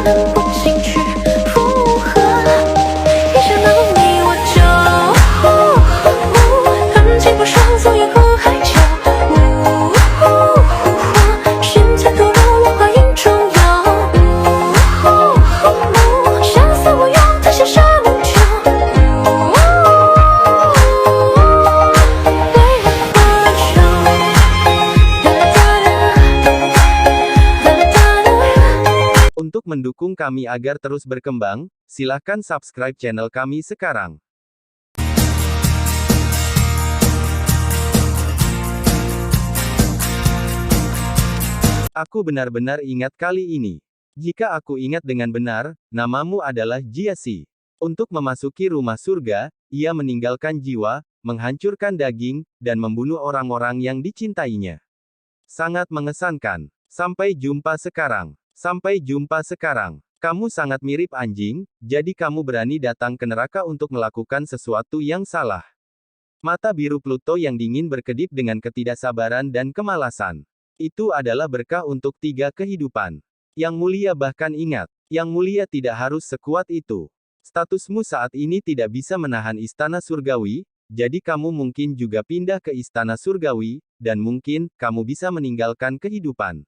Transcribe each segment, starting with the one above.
能不进去附和？一想到你我就很气不舒服，也不害羞。现在投入了花影中央，下次我用它写上就。Untuk mendukung kami agar terus berkembang, silahkan subscribe channel kami sekarang. Aku benar-benar ingat kali ini. Jika aku ingat dengan benar, namamu adalah Jiasi. Untuk memasuki rumah surga, ia meninggalkan jiwa, menghancurkan daging, dan membunuh orang-orang yang dicintainya. Sangat mengesankan. Sampai jumpa sekarang. Sampai jumpa sekarang. Kamu sangat mirip anjing, jadi kamu berani datang ke neraka untuk melakukan sesuatu yang salah. Mata biru Pluto yang dingin berkedip dengan ketidaksabaran dan kemalasan. Itu adalah berkah untuk 3 kehidupan. Yang mulia bahkan ingat, yang mulia tidak harus sekuat itu. Statusmu saat ini tidak bisa menahan istana surgawi, jadi kamu mungkin juga pindah ke istana surgawi, dan mungkin, kamu bisa meninggalkan kehidupan.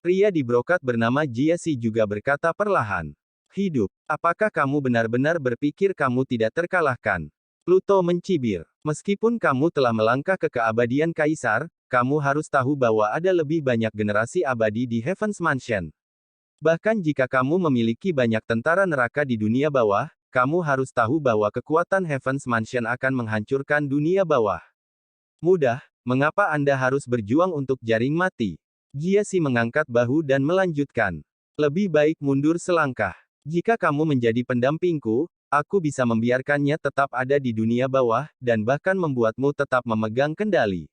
Pria di brokat bernama Jiasi juga berkata perlahan. Hidup, apakah kamu benar-benar berpikir kamu tidak terkalahkan? Pluto mencibir. Meskipun kamu telah melangkah ke keabadian Kaisar, kamu harus tahu bahwa ada lebih banyak generasi abadi di Heaven's Mansion. Bahkan jika kamu memiliki banyak tentara neraka di dunia bawah, kamu harus tahu bahwa kekuatan Heaven's Mansion akan menghancurkan dunia bawah. Mudah, mengapa Anda harus berjuang untuk jaring mati? Jiasi mengangkat bahu dan melanjutkan. Lebih baik mundur selangkah. Jika kamu menjadi pendampingku, aku bisa membiarkannya tetap ada di dunia bawah, dan bahkan membuatmu tetap memegang kendali.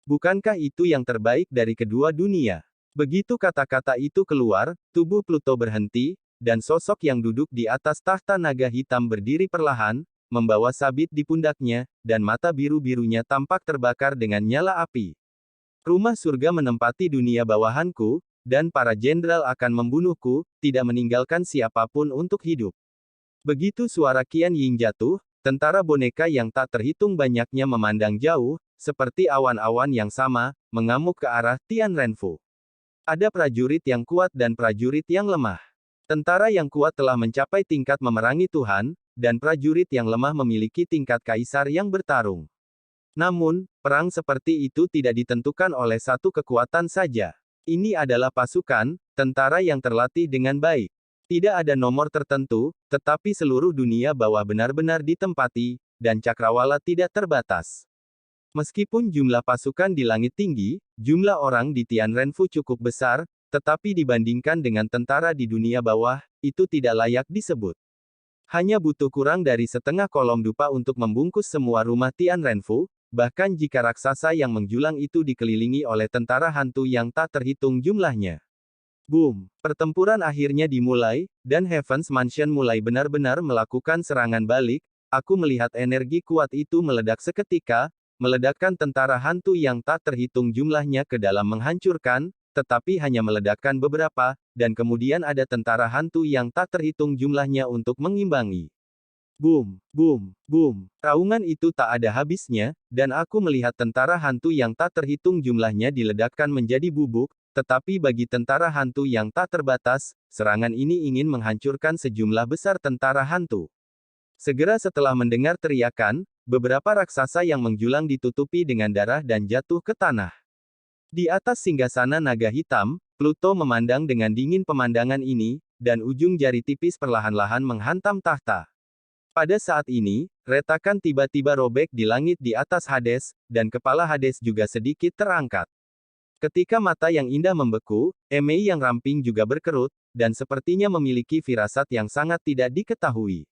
Bukankah itu yang terbaik dari kedua dunia? Begitu kata-kata itu keluar, tubuh Pluto berhenti, dan sosok yang duduk di atas tahta naga hitam berdiri perlahan, membawa sabit di pundaknya, dan mata biru-birunya tampak terbakar dengan nyala api. Rumah surga menempati dunia bawahanku, dan para jenderal akan membunuhku, tidak meninggalkan siapapun untuk hidup. Begitu suara Qian Ying jatuh, tentara boneka yang tak terhitung banyaknya memandang jauh, seperti awan-awan yang sama, mengamuk ke arah Tian Renfu. Ada prajurit yang kuat dan prajurit yang lemah. Tentara yang kuat telah mencapai tingkat memerangi Tuhan, dan prajurit yang lemah memiliki tingkat kaisar yang bertarung. Namun, perang seperti itu tidak ditentukan oleh satu kekuatan saja. Ini adalah pasukan, tentara yang terlatih dengan baik. Tidak ada nomor tertentu, tetapi seluruh dunia bawah benar-benar ditempati, dan cakrawala tidak terbatas. Meskipun jumlah pasukan di langit tinggi, jumlah orang di Tian Renfu cukup besar, tetapi dibandingkan dengan tentara di dunia bawah, itu tidak layak disebut. Hanya butuh kurang dari setengah kolom dupa untuk membungkus semua rumah Tian Renfu. Bahkan jika raksasa yang menjulang itu dikelilingi oleh tentara hantu yang tak terhitung jumlahnya. Boom! Pertempuran akhirnya dimulai, dan Heaven's Mansion mulai benar-benar melakukan serangan balik. Aku melihat energi kuat itu meledak seketika, meledakkan tentara hantu yang tak terhitung jumlahnya ke dalam menghancurkan, tetapi hanya meledakkan beberapa, dan kemudian ada tentara hantu yang tak terhitung jumlahnya untuk mengimbangi. Boom, boom, boom. Raungan itu tak ada habisnya, dan aku melihat tentara hantu yang tak terhitung jumlahnya diledakkan menjadi bubuk, tetapi bagi tentara hantu yang tak terbatas, serangan ini ingin menghancurkan sejumlah besar tentara hantu. Segera setelah mendengar teriakan, beberapa raksasa yang menjulang ditutupi dengan darah dan jatuh ke tanah. Di atas singgasana naga hitam, Pluto memandang dengan dingin pemandangan ini, dan ujung jari tipis perlahan-lahan menghantam tahta. Pada saat ini, retakan tiba-tiba robek di langit di atas Hades, dan kepala Hades juga sedikit terangkat. Ketika mata yang indah membeku, Emei yang ramping juga berkerut, dan sepertinya memiliki firasat yang sangat tidak diketahui.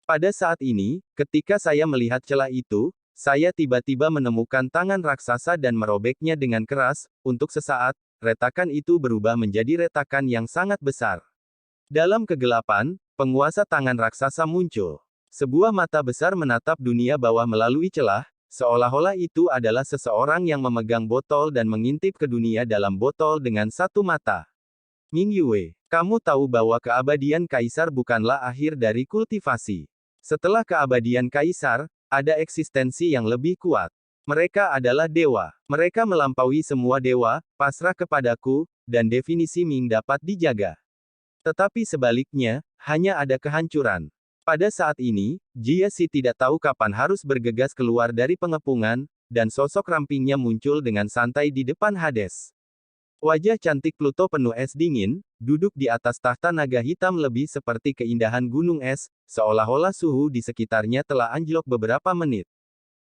Pada saat ini, ketika saya melihat celah itu, saya tiba-tiba menemukan tangan raksasa dan merobeknya dengan keras. Untuk sesaat, retakan itu berubah menjadi retakan yang sangat besar. Dalam kegelapan, penguasa tangan raksasa muncul. Sebuah mata besar menatap dunia bawah melalui celah, seolah-olah itu adalah seseorang yang memegang botol dan mengintip ke dunia dalam botol dengan satu mata. Ming Yue. Kamu tahu bahwa keabadian kaisar bukanlah akhir dari kultivasi. Setelah keabadian kaisar, ada eksistensi yang lebih kuat. Mereka adalah dewa. Mereka melampaui semua dewa, pasrah kepadaku, dan definisi Ming dapat dijaga. Tetapi sebaliknya, hanya ada kehancuran. Pada saat ini, Jia Si tidak tahu kapan harus bergegas keluar dari pengepungan, dan sosok rampingnya muncul dengan santai di depan Hades. Wajah cantik Pluto penuh es dingin, duduk di atas tahta naga hitam lebih seperti keindahan gunung es, seolah-olah suhu di sekitarnya telah anjlok beberapa menit.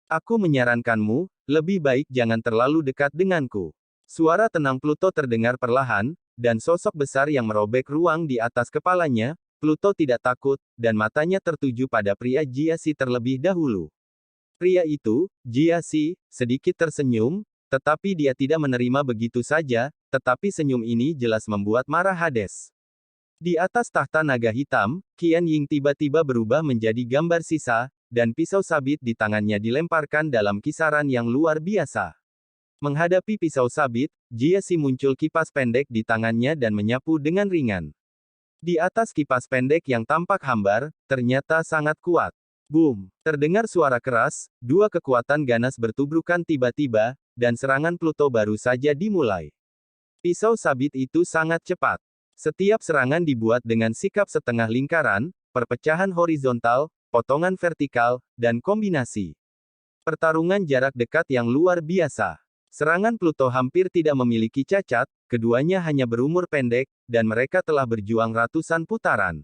Aku menyarankanmu, lebih baik jangan terlalu dekat denganku. Suara tenang Pluto terdengar perlahan, dan sosok besar yang merobek ruang di atas kepalanya. Pluto tidak takut, dan matanya tertuju pada pria Jia Si terlebih dahulu. Pria itu, Jia Si, sedikit tersenyum, tetapi dia tidak menerima begitu saja, tetapi senyum ini jelas membuat marah Hades. Di atas tahta naga hitam, Qian Ying tiba-tiba berubah menjadi gambar sisa, dan pisau sabit di tangannya dilemparkan dalam kisaran yang luar biasa. Menghadapi pisau sabit, Jia Si muncul kipas pendek di tangannya dan menyapu dengan ringan. Di atas kipas pendek yang tampak hambar, ternyata sangat kuat. Boom! Terdengar suara keras, dua kekuatan ganas bertubrukan tiba-tiba, dan serangan Pluto baru saja dimulai. Pisau sabit itu sangat cepat. Setiap serangan dibuat dengan sikap setengah lingkaran, perpecahan horizontal, potongan vertikal, dan kombinasi. Pertarungan jarak dekat yang luar biasa. Serangan Pluto hampir tidak memiliki cacat, keduanya hanya berumur pendek, dan mereka telah berjuang ratusan putaran.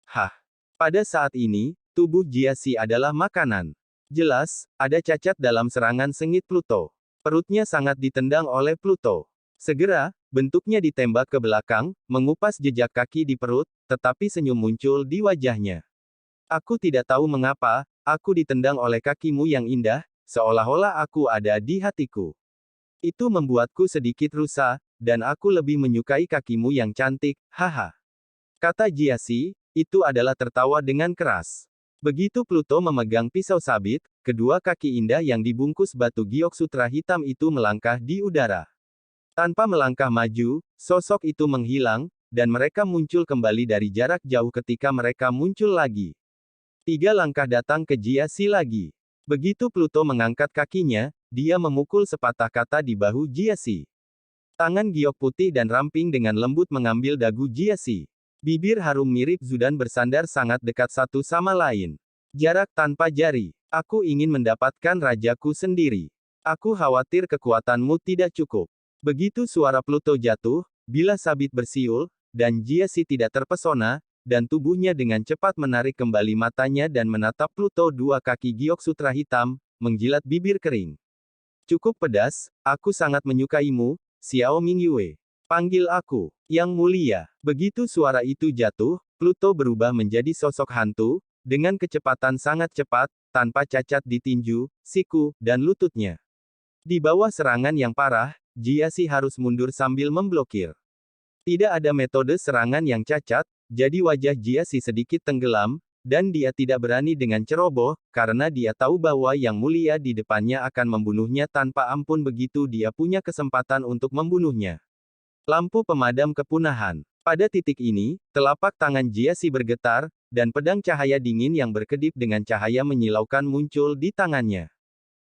Hah! Pada saat ini, tubuh Jia Si adalah makanan. Jelas, ada cacat dalam serangan sengit Pluto. Perutnya sangat ditendang oleh Pluto. Segera, bentuknya ditembak ke belakang, mengupas jejak kaki di perut, tetapi senyum muncul di wajahnya. Aku tidak tahu mengapa, aku ditendang oleh kakimu yang indah, seolah-olah aku ada di hatiku. Itu membuatku sedikit rusa, dan aku lebih menyukai kakimu yang cantik, haha. Kata Jia Si, itu adalah tertawa dengan keras. Begitu Pluto memegang pisau sabit, kedua kaki indah yang dibungkus batu giok sutra hitam itu melangkah di udara. Tanpa melangkah maju, sosok itu menghilang, dan mereka muncul kembali dari jarak jauh ketika mereka muncul lagi. 3 langkah datang ke Jia Si lagi. Begitu Pluto mengangkat kakinya, dia memukul sepatah kata di bahu Jia Si. Tangan giok putih dan ramping dengan lembut mengambil dagu Jia Si. Bibir harum mirip Zudan bersandar sangat dekat satu sama lain. Jarak tanpa jari. Aku ingin mendapatkan rajaku sendiri. Aku khawatir kekuatanmu tidak cukup. Begitu suara Pluto jatuh, bila sabit bersiul, dan Jia Si tidak terpesona, dan tubuhnya dengan cepat menarik kembali matanya dan menatap Pluto dua kaki giok sutra hitam, menjilat bibir kering. Cukup pedas, aku sangat menyukaimu, Xiao Mingyue. Panggil aku, Yang Mulia. Begitu suara itu jatuh, Pluto berubah menjadi sosok hantu, dengan kecepatan sangat cepat, tanpa cacat di tinju, siku, dan lututnya. Di bawah serangan yang parah, Jia Si harus mundur sambil memblokir. Tidak ada metode serangan yang cacat, jadi wajah Jia Si sedikit tenggelam, dan dia tidak berani dengan ceroboh, karena dia tahu bahwa Yang Mulia di depannya akan membunuhnya tanpa ampun begitu dia punya kesempatan untuk membunuhnya. Lampu pemadam kepunahan. Pada titik ini, telapak tangan Jia Si bergetar, dan pedang cahaya dingin yang berkedip dengan cahaya menyilaukan muncul di tangannya.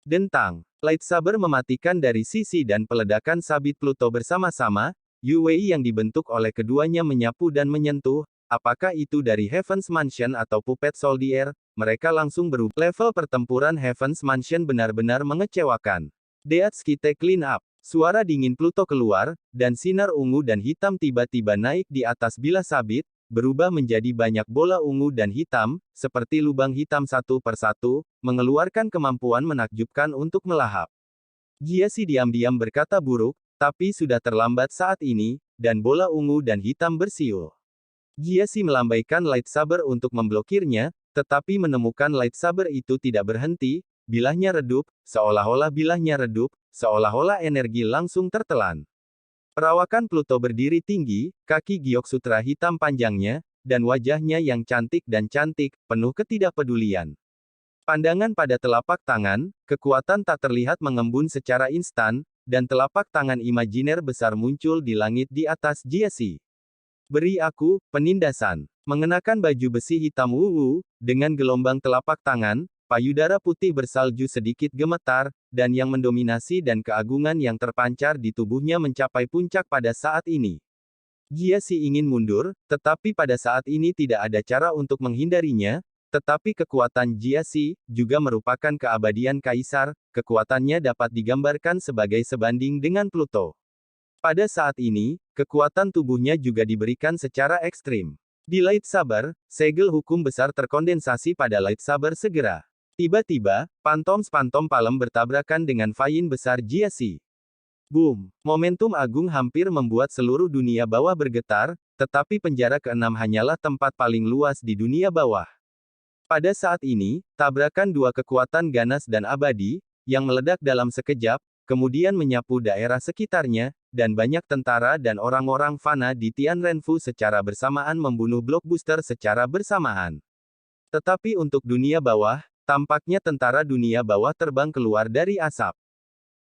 Dentang. Lightsaber mematikan dari sisi dan peledakan sabit Pluto bersama-sama, Yue yang dibentuk oleh keduanya menyapu dan menyentuh, apakah itu dari Heaven's Mansion atau Puppet Soldier, mereka langsung berubah. Level pertempuran Heaven's Mansion benar-benar mengecewakan. Deats kita clean up. Suara dingin Pluto keluar, dan sinar ungu dan hitam tiba-tiba naik di atas bilah sabit, berubah menjadi banyak bola ungu dan hitam, seperti lubang hitam satu persatu, mengeluarkan kemampuan menakjubkan untuk melahap. Jia Si diam-diam berkata buruk, tapi sudah terlambat saat ini, dan bola ungu dan hitam bersiul. Jia Si melambaikan lightsaber untuk memblokirnya, tetapi menemukan lightsaber itu tidak berhenti, bilahnya redup, seolah-olah bilahnya redup, seolah-olah energi langsung tertelan. Perawakan Pluto berdiri tinggi, kaki giok sutra hitam panjangnya, dan wajahnya yang cantik dan cantik, penuh ketidakpedulian. Pandangan pada telapak tangan, kekuatan tak terlihat mengembun secara instan, dan telapak tangan imajiner besar muncul di langit di atas Jia Si. Beri aku penindasan. Mengenakan baju besi hitam dengan gelombang telapak tangan, payudara putih bersalju sedikit gemetar, dan yang mendominasi dan keagungan yang terpancar di tubuhnya mencapai puncak pada saat ini. Jiasi ingin mundur, tetapi pada saat ini tidak ada cara untuk menghindarinya, tetapi kekuatan Jiasi juga merupakan keabadian kaisar, kekuatannya dapat digambarkan sebagai sebanding dengan Pluto. Pada saat ini, kekuatan tubuhnya juga diberikan secara ekstrim. Di lightsaber, segel hukum besar terkondensasi pada lightsaber segera. Tiba-tiba, pantom palem bertabrakan dengan Fayin besar Jiasi. Boom! Momentum agung hampir membuat seluruh dunia bawah bergetar, tetapi penjara keenam hanyalah tempat paling luas di dunia bawah. Pada saat ini, tabrakan dua kekuatan ganas dan abadi, yang meledak dalam sekejap, kemudian menyapu daerah sekitarnya, dan banyak tentara dan orang-orang fana di Tianrenfu secara bersamaan membunuh blockbuster secara bersamaan. Tetapi untuk dunia bawah, tampaknya tentara dunia bawah terbang keluar dari asap.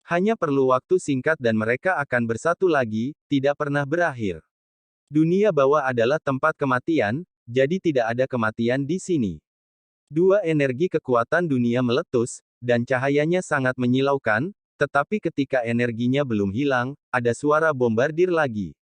Hanya perlu waktu singkat dan mereka akan bersatu lagi, tidak pernah berakhir. Dunia bawah adalah tempat kematian, jadi tidak ada kematian di sini. Dua energi kekuatan dunia meletus, dan cahayanya sangat menyilaukan, tetapi ketika energinya belum hilang, ada suara bombardir lagi.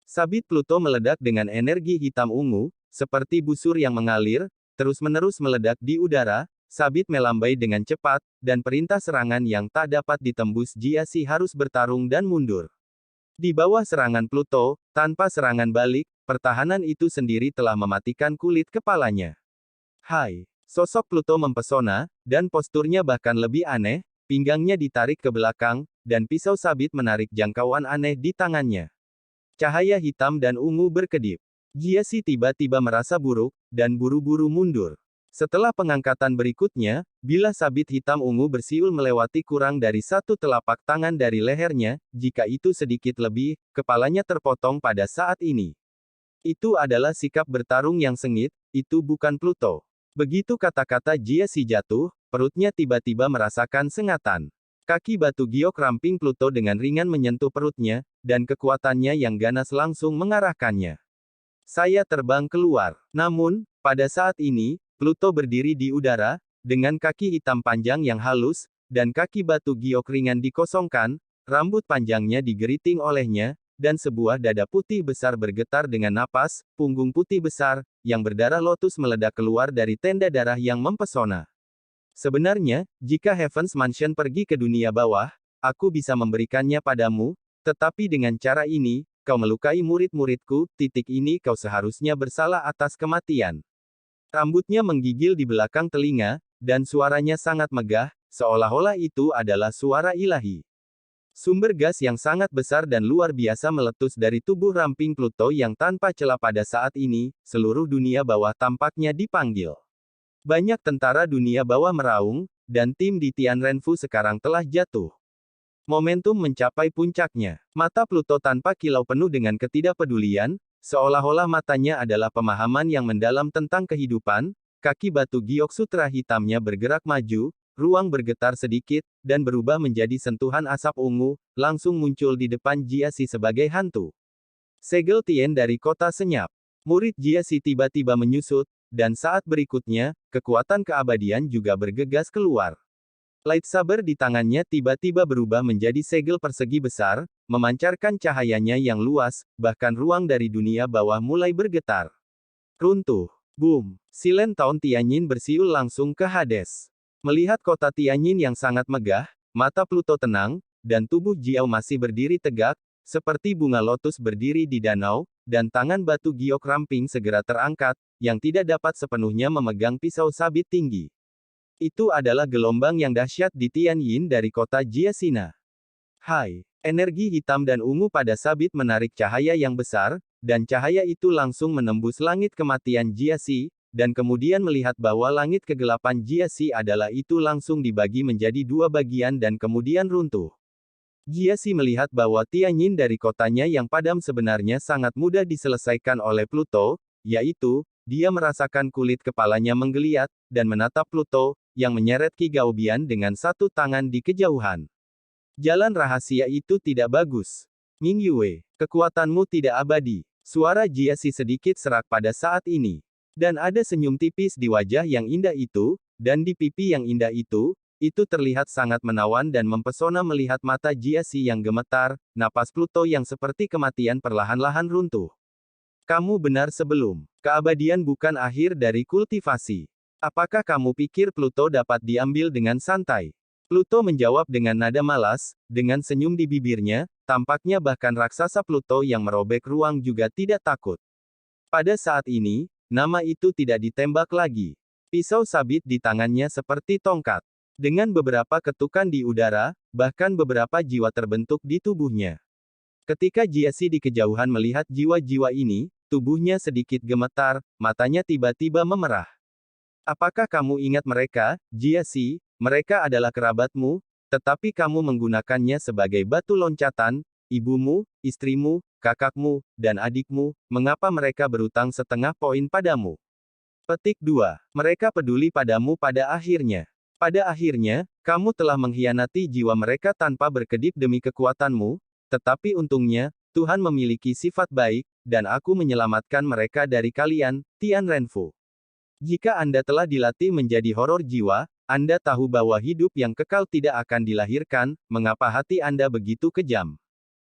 Sabit Pluto meledak dengan energi hitam ungu, seperti busur yang mengalir, terus-menerus meledak di udara. Sabit melambai dengan cepat, dan perintah serangan yang tak dapat ditembus Jiasi harus bertarung dan mundur. Di bawah serangan Pluto, tanpa serangan balik, pertahanan itu sendiri telah mematikan kulit kepalanya. Hai! Sosok Pluto mempesona, dan posturnya bahkan lebih aneh, pinggangnya ditarik ke belakang, dan pisau sabit menarik jangkauan aneh di tangannya. Cahaya hitam dan ungu berkedip. Jiasi tiba-tiba merasa buruk, dan buru-buru mundur. Setelah pengangkatan berikutnya, bilah sabit hitam ungu bersiul melewati kurang dari satu telapak tangan dari lehernya, jika itu sedikit lebih, kepalanya terpotong pada saat ini. Itu adalah sikap bertarung yang sengit, itu bukan Pluto. Begitu kata-kata Jiasi jatuh, perutnya tiba-tiba merasakan sengatan. Kaki batu giok ramping Pluto dengan ringan menyentuh perutnya, dan kekuatannya yang ganas langsung mengarahkannya. Saya terbang keluar. Namun, pada saat ini, Pluto berdiri di udara, dengan kaki hitam panjang yang halus, dan kaki batu giok ringan dikosongkan, rambut panjangnya digeriting olehnya, dan sebuah dada putih besar bergetar dengan napas, punggung putih besar, yang berdarah lotus meledak keluar dari tenda darah yang mempesona. Sebenarnya, jika Heaven's Mansion pergi ke dunia bawah, aku bisa memberikannya padamu, tetapi dengan cara ini, kau melukai murid-muridku, ini kau seharusnya bersalah atas kematian. Rambutnya menggigil di belakang telinga, dan suaranya sangat megah, seolah-olah itu adalah suara ilahi. Sumber gas yang sangat besar dan luar biasa meletus dari tubuh ramping Pluto yang tanpa celah pada saat ini, seluruh dunia bawah tampaknya dipanggil. Banyak tentara dunia bawah meraung, dan tim di Tianrenfu sekarang telah jatuh. Momentum mencapai puncaknya. Mata Pluto tanpa kilau penuh dengan ketidakpedulian, seolah-olah matanya adalah pemahaman yang mendalam tentang kehidupan. Kaki batu giok sutra hitamnya bergerak maju, ruang bergetar sedikit, dan berubah menjadi sentuhan asap ungu, langsung muncul di depan Jiasi sebagai hantu. Segel Tien dari kota senyap. Murid Jiasi tiba-tiba menyusut, dan saat berikutnya, kekuatan keabadian juga bergegas keluar. Lightsaber di tangannya tiba-tiba berubah menjadi segel persegi besar, memancarkan cahayanya yang luas, bahkan ruang dari dunia bawah mulai bergetar. Runtuh. Boom. Silen Town Tianyin bersiul langsung ke Hades. Melihat kota Tianyin yang sangat megah, mata Pluto tenang, dan tubuh Jiao masih berdiri tegak, seperti bunga lotus berdiri di danau, dan tangan batu giok ramping segera terangkat, yang tidak dapat sepenuhnya memegang pisau sabit tinggi. Itu adalah gelombang yang dahsyat di Tianyin dari kota Jiasina. Hai! Energi hitam dan ungu pada sabit menarik cahaya yang besar, dan cahaya itu langsung menembus langit kematian Jiasi, dan kemudian melihat bahwa langit kegelapan Jiasi adalah itu langsung dibagi menjadi dua bagian dan kemudian runtuh. Jiasi melihat bahwa Tianyin dari kotanya yang padam sebenarnya sangat mudah diselesaikan oleh Pluto, yaitu, dia merasakan kulit kepalanya menggeliat, dan menatap Pluto, yang menyeret Ki Gaobian dengan satu tangan di kejauhan. Jalan rahasia itu tidak bagus. Ming Yue, kekuatanmu tidak abadi. Suara Jiasi sedikit serak pada saat ini. Dan ada senyum tipis di wajah yang indah itu, dan di pipi yang indah itu terlihat sangat menawan dan mempesona melihat mata Jiasi yang gemetar, napas Pluto yang seperti kematian perlahan-lahan runtuh. Kamu benar sebelum. Keabadian bukan akhir dari kultivasi. Apakah kamu pikir Pluto dapat diambil dengan santai? Pluto menjawab dengan nada malas, dengan senyum di bibirnya, tampaknya bahkan raksasa Pluto yang merobek ruang juga tidak takut. Pada saat ini, nama itu tidak ditembak lagi. Pisau sabit di tangannya seperti tongkat. Dengan beberapa ketukan di udara, bahkan beberapa jiwa terbentuk di tubuhnya. Ketika Jiasi di kejauhan melihat jiwa-jiwa ini, tubuhnya sedikit gemetar, matanya tiba-tiba memerah. Apakah kamu ingat mereka, Jiasi? Mereka adalah kerabatmu, tetapi kamu menggunakannya sebagai batu loncatan, ibumu, istrimu, kakakmu, dan adikmu, mengapa mereka berutang setengah poin padamu? Petik 2. Mereka peduli padamu pada akhirnya. Pada akhirnya, kamu telah mengkhianati jiwa mereka tanpa berkedip demi kekuatanmu, tetapi untungnya, Tuhan memiliki sifat baik, dan aku menyelamatkan mereka dari kalian, Tian Renfu. Jika Anda telah dilatih menjadi horor jiwa, Anda tahu bahwa hidup yang kekal tidak akan dilahirkan, mengapa hati Anda begitu kejam?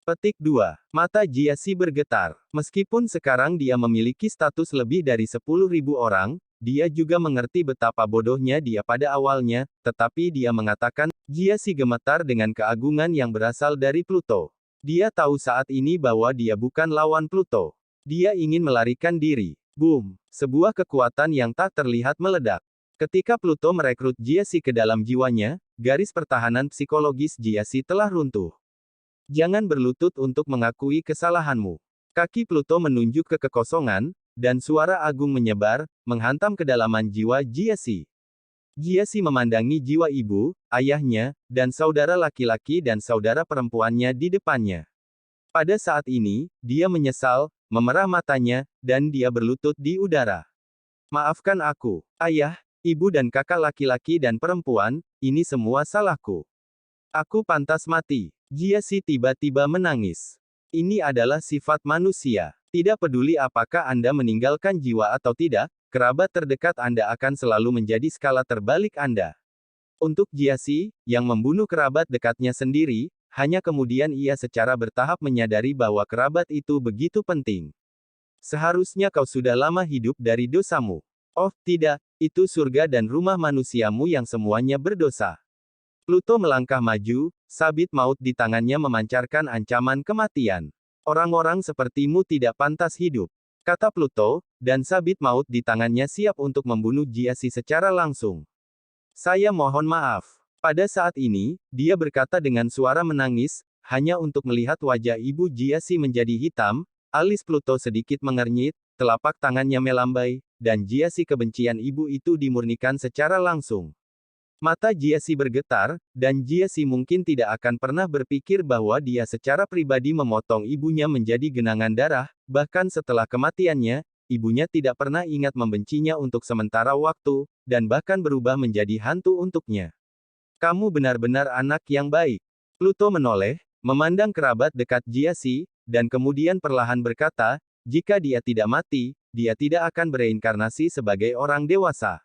Petik 2. Mata Jiasi bergetar. Meskipun sekarang dia memiliki status lebih dari 10.000 orang, dia juga mengerti betapa bodohnya dia pada awalnya, tetapi dia mengatakan, Jiasi gemetar dengan keagungan yang berasal dari Pluto. Dia tahu saat ini bahwa dia bukan lawan Pluto. Dia ingin melarikan diri. Boom! Sebuah kekuatan yang tak terlihat meledak. Ketika Pluto merekrut Jiasi ke dalam jiwanya, garis pertahanan psikologis Jiasi telah runtuh. Jangan berlutut untuk mengakui kesalahanmu. Kaki Pluto menunjuk ke kekosongan, dan suara agung menyebar, menghantam kedalaman jiwa Jiasi. Jiasi memandangi jiwa ibu, ayahnya, dan saudara laki-laki dan saudara perempuannya di depannya. Pada saat ini, dia menyesal, memerah matanya, dan dia berlutut di udara. Maafkan aku, ayah, ibu dan kakak laki-laki dan perempuan, ini semua salahku. Aku pantas mati. Jiasi tiba-tiba menangis. Ini adalah sifat manusia. Tidak peduli apakah Anda meninggalkan jiwa atau tidak, kerabat terdekat Anda akan selalu menjadi skala terbalik Anda. Untuk Jiasi, yang membunuh kerabat dekatnya sendiri, hanya kemudian ia secara bertahap menyadari bahwa kerabat itu begitu penting. Seharusnya kau sudah lama hidup dari dosamu. Oh, tidak, itu surga dan rumah manusiamu yang semuanya berdosa. Pluto melangkah maju, sabit maut di tangannya memancarkan ancaman kematian. Orang-orang sepertimu tidak pantas hidup, kata Pluto, dan sabit maut di tangannya siap untuk membunuh Jiasi secara langsung. Saya mohon maaf. Pada saat ini, dia berkata dengan suara menangis, hanya untuk melihat wajah ibu Jiasi menjadi hitam, alis Pluto sedikit mengernyit, telapak tangannya melambai, dan Jiasi kebencian ibu itu dimurnikan secara langsung. Mata Jiasi bergetar, dan Jiasi mungkin tidak akan pernah berpikir bahwa dia secara pribadi memotong ibunya menjadi genangan darah, bahkan setelah kematiannya, ibunya tidak pernah ingat membencinya untuk sementara waktu, dan bahkan berubah menjadi hantu untuknya. Kamu benar-benar anak yang baik. Pluto menoleh, memandang kerabat dekat Jiasi, dan kemudian perlahan berkata, jika dia tidak mati, dia tidak akan bereinkarnasi sebagai orang dewasa.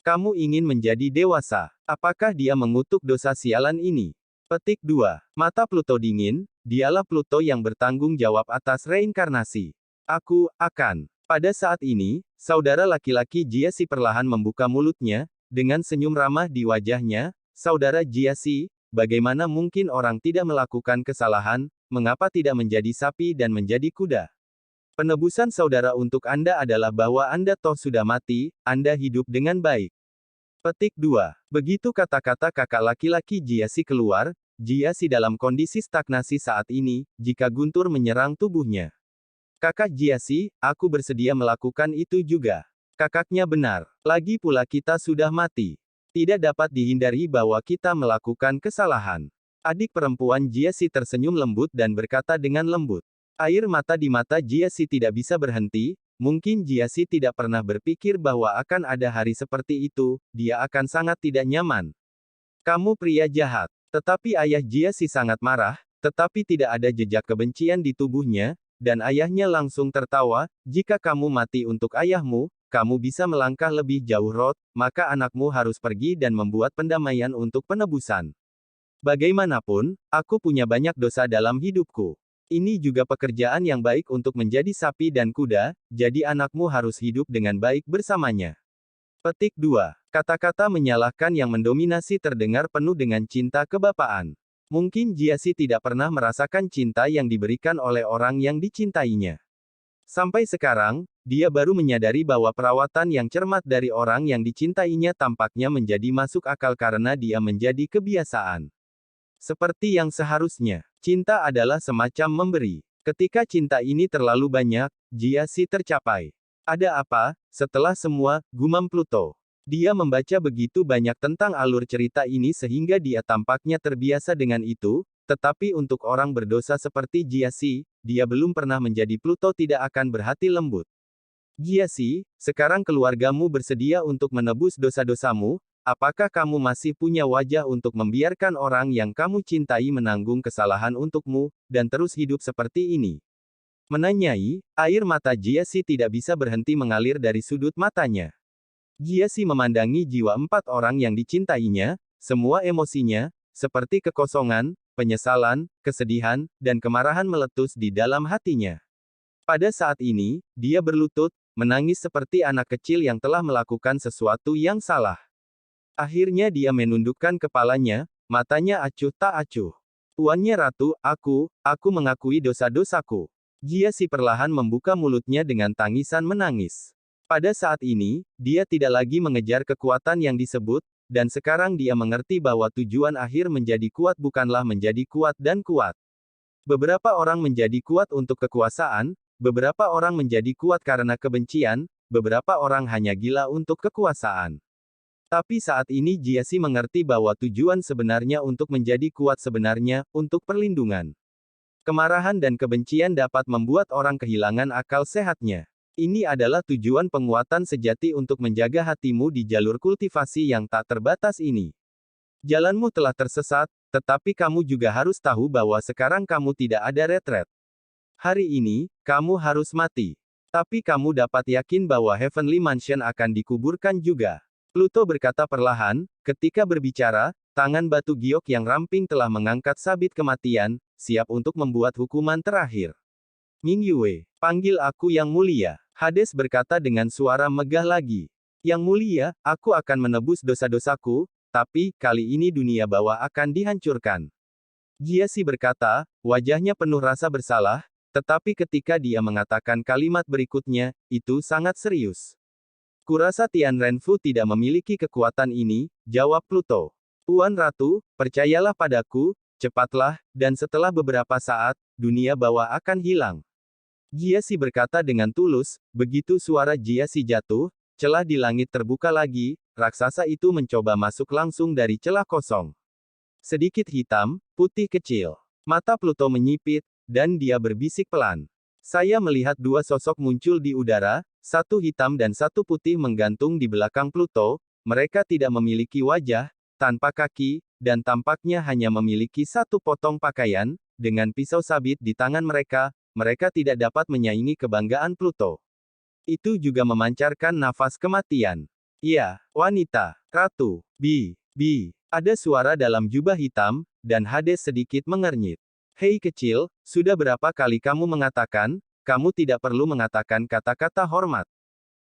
Kamu ingin menjadi dewasa. Apakah dia mengutuk dosa sialan ini? Petik 2. Mata Pluto dingin, dialah Pluto yang bertanggung jawab atas reinkarnasi. Aku akan. Pada saat ini, saudara laki-laki Jiasi perlahan membuka mulutnya, dengan senyum ramah di wajahnya, saudara Jiasi, bagaimana mungkin orang tidak melakukan kesalahan, mengapa tidak menjadi sapi dan menjadi kuda? Penebusan saudara untuk Anda adalah bahwa Anda toh sudah mati, Anda hidup dengan baik. Petik 2. Begitu kata-kata kakak laki-laki Jiasi keluar, Jiasi dalam kondisi stagnasi saat ini, jika guntur menyerang tubuhnya. Kakak Jiasi, aku bersedia melakukan itu juga. Kakaknya benar. Lagi pula kita sudah mati. Tidak dapat dihindari bahwa kita melakukan kesalahan. Adik perempuan Jiasi tersenyum lembut dan berkata dengan lembut. Air mata di mata Jiasi tidak bisa berhenti, mungkin Jiasi tidak pernah berpikir bahwa akan ada hari seperti itu, dia akan sangat tidak nyaman. Kamu pria jahat. Tetapi ayah Jiasi sangat marah, tetapi tidak ada jejak kebencian di tubuhnya, dan ayahnya langsung tertawa, jika kamu mati untuk ayahmu, kamu bisa melangkah lebih jauh Rod, maka anakmu harus pergi dan membuat pendamaian untuk penebusan. Bagaimanapun, aku punya banyak dosa dalam hidupku. Ini juga pekerjaan yang baik untuk menjadi sapi dan kuda, jadi anakmu harus hidup dengan baik bersamanya. Petik 2. Kata-kata menyalahkan yang mendominasi terdengar penuh dengan cinta kebapaan. Mungkin Jiasi tidak pernah merasakan cinta yang diberikan oleh orang yang dicintainya. Sampai sekarang, dia baru menyadari bahwa perawatan yang cermat dari orang yang dicintainya tampaknya menjadi masuk akal karena dia menjadi kebiasaan. Seperti yang seharusnya, cinta adalah semacam memberi. Ketika cinta ini terlalu banyak, Jiasi tercapai. Ada apa, setelah semua, gumam Pluto. Dia membaca begitu banyak tentang alur cerita ini sehingga dia tampaknya terbiasa dengan itu, tetapi untuk orang berdosa seperti Jiasi, dia belum pernah menjadi Pluto tidak akan berhati lembut. Jiasi, sekarang keluargamu bersedia untuk menebus dosa-dosamu, apakah kamu masih punya wajah untuk membiarkan orang yang kamu cintai menanggung kesalahan untukmu, dan terus hidup seperti ini? Menanyai, air mata Jiasi tidak bisa berhenti mengalir dari sudut matanya. Jiasi memandangi jiwa 4 orang yang dicintainya, semua emosinya, seperti kekosongan, penyesalan, kesedihan, dan kemarahan meletus di dalam hatinya. Pada saat ini, dia berlutut, menangis seperti anak kecil yang telah melakukan sesuatu yang salah. Akhirnya dia menundukkan kepalanya, matanya acuh tak acuh. Tuannya Ratu, aku mengakui dosa-dosaku. Jiasi perlahan membuka mulutnya dengan tangisan menangis. Pada saat ini, dia tidak lagi mengejar kekuatan yang disebut, dan sekarang dia mengerti bahwa tujuan akhir menjadi kuat bukanlah menjadi kuat dan kuat. Beberapa orang menjadi kuat untuk kekuasaan, beberapa orang menjadi kuat karena kebencian, beberapa orang hanya gila untuk kekuasaan. Tapi saat ini Jiasi mengerti bahwa tujuan sebenarnya untuk menjadi kuat sebenarnya, untuk perlindungan. Kemarahan dan kebencian dapat membuat orang kehilangan akal sehatnya. Ini adalah tujuan penguatan sejati untuk menjaga hatimu di jalur kultivasi yang tak terbatas ini. Jalanmu telah tersesat, tetapi kamu juga harus tahu bahwa sekarang kamu tidak ada retret. Hari ini, kamu harus mati. Tapi kamu dapat yakin bahwa Heavenly Mansion akan dikuburkan juga. Pluto berkata perlahan, ketika berbicara, tangan batu giok yang ramping telah mengangkat sabit kematian, siap untuk membuat hukuman terakhir. Ming Yue, panggil aku Yang Mulia. Hades berkata dengan suara megah lagi. Yang Mulia, aku akan menebus dosa-dosaku, tapi, kali ini dunia bawah akan dihancurkan. Jiasi berkata, wajahnya penuh rasa bersalah, tetapi ketika dia mengatakan kalimat berikutnya, itu sangat serius. Kurasa Tian Renfu tidak memiliki kekuatan ini, jawab Pluto. Tuan Ratu, percayalah padaku, cepatlah, dan setelah beberapa saat, dunia bawah akan hilang. Jiasi berkata dengan tulus, begitu suara Jiasi jatuh, celah di langit terbuka lagi, raksasa itu mencoba masuk langsung dari celah kosong. Sedikit hitam, putih kecil. Mata Pluto menyipit, dan dia berbisik pelan. Saya melihat 2 sosok muncul di udara, satu hitam dan satu putih menggantung di belakang Pluto, mereka tidak memiliki wajah, tanpa kaki, dan tampaknya hanya memiliki satu potong pakaian, dengan pisau sabit di tangan mereka, mereka tidak dapat menyaingi kebanggaan Pluto. Itu juga memancarkan nafas kematian. Ya, wanita, ratu, ada suara dalam jubah hitam, dan Hades sedikit mengernyit. Hei kecil, sudah berapa kali kamu mengatakan, kamu tidak perlu mengatakan kata-kata hormat.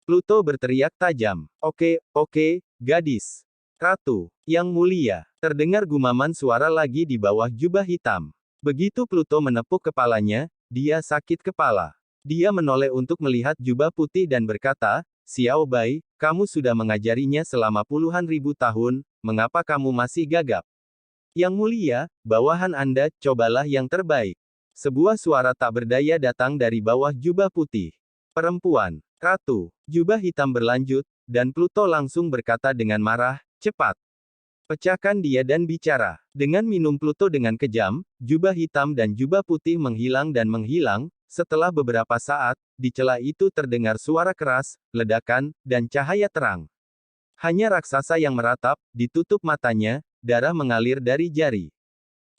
Pluto berteriak tajam. Oke, gadis. Ratu, Yang Mulia. Terdengar gumaman suara lagi di bawah jubah hitam. Begitu Pluto menepuk kepalanya, dia sakit kepala. Dia menoleh untuk melihat jubah putih dan berkata, Xiao Bai, kamu sudah mengajarinya selama puluhan ribu tahun, mengapa kamu masih gagap? Yang Mulia, bawahan Anda, cobalah yang terbaik. Sebuah suara tak berdaya datang dari bawah jubah putih. Perempuan, Ratu, jubah hitam berlanjut, dan Pluto langsung berkata dengan marah, cepat. Pecahkan dia dan bicara. Dengan minum Pluto dengan kejam, jubah hitam dan jubah putih menghilang dan menghilang, setelah beberapa saat, di celah itu terdengar suara keras, ledakan, dan cahaya terang. Hanya raksasa yang meratap, ditutup matanya, darah mengalir dari jari.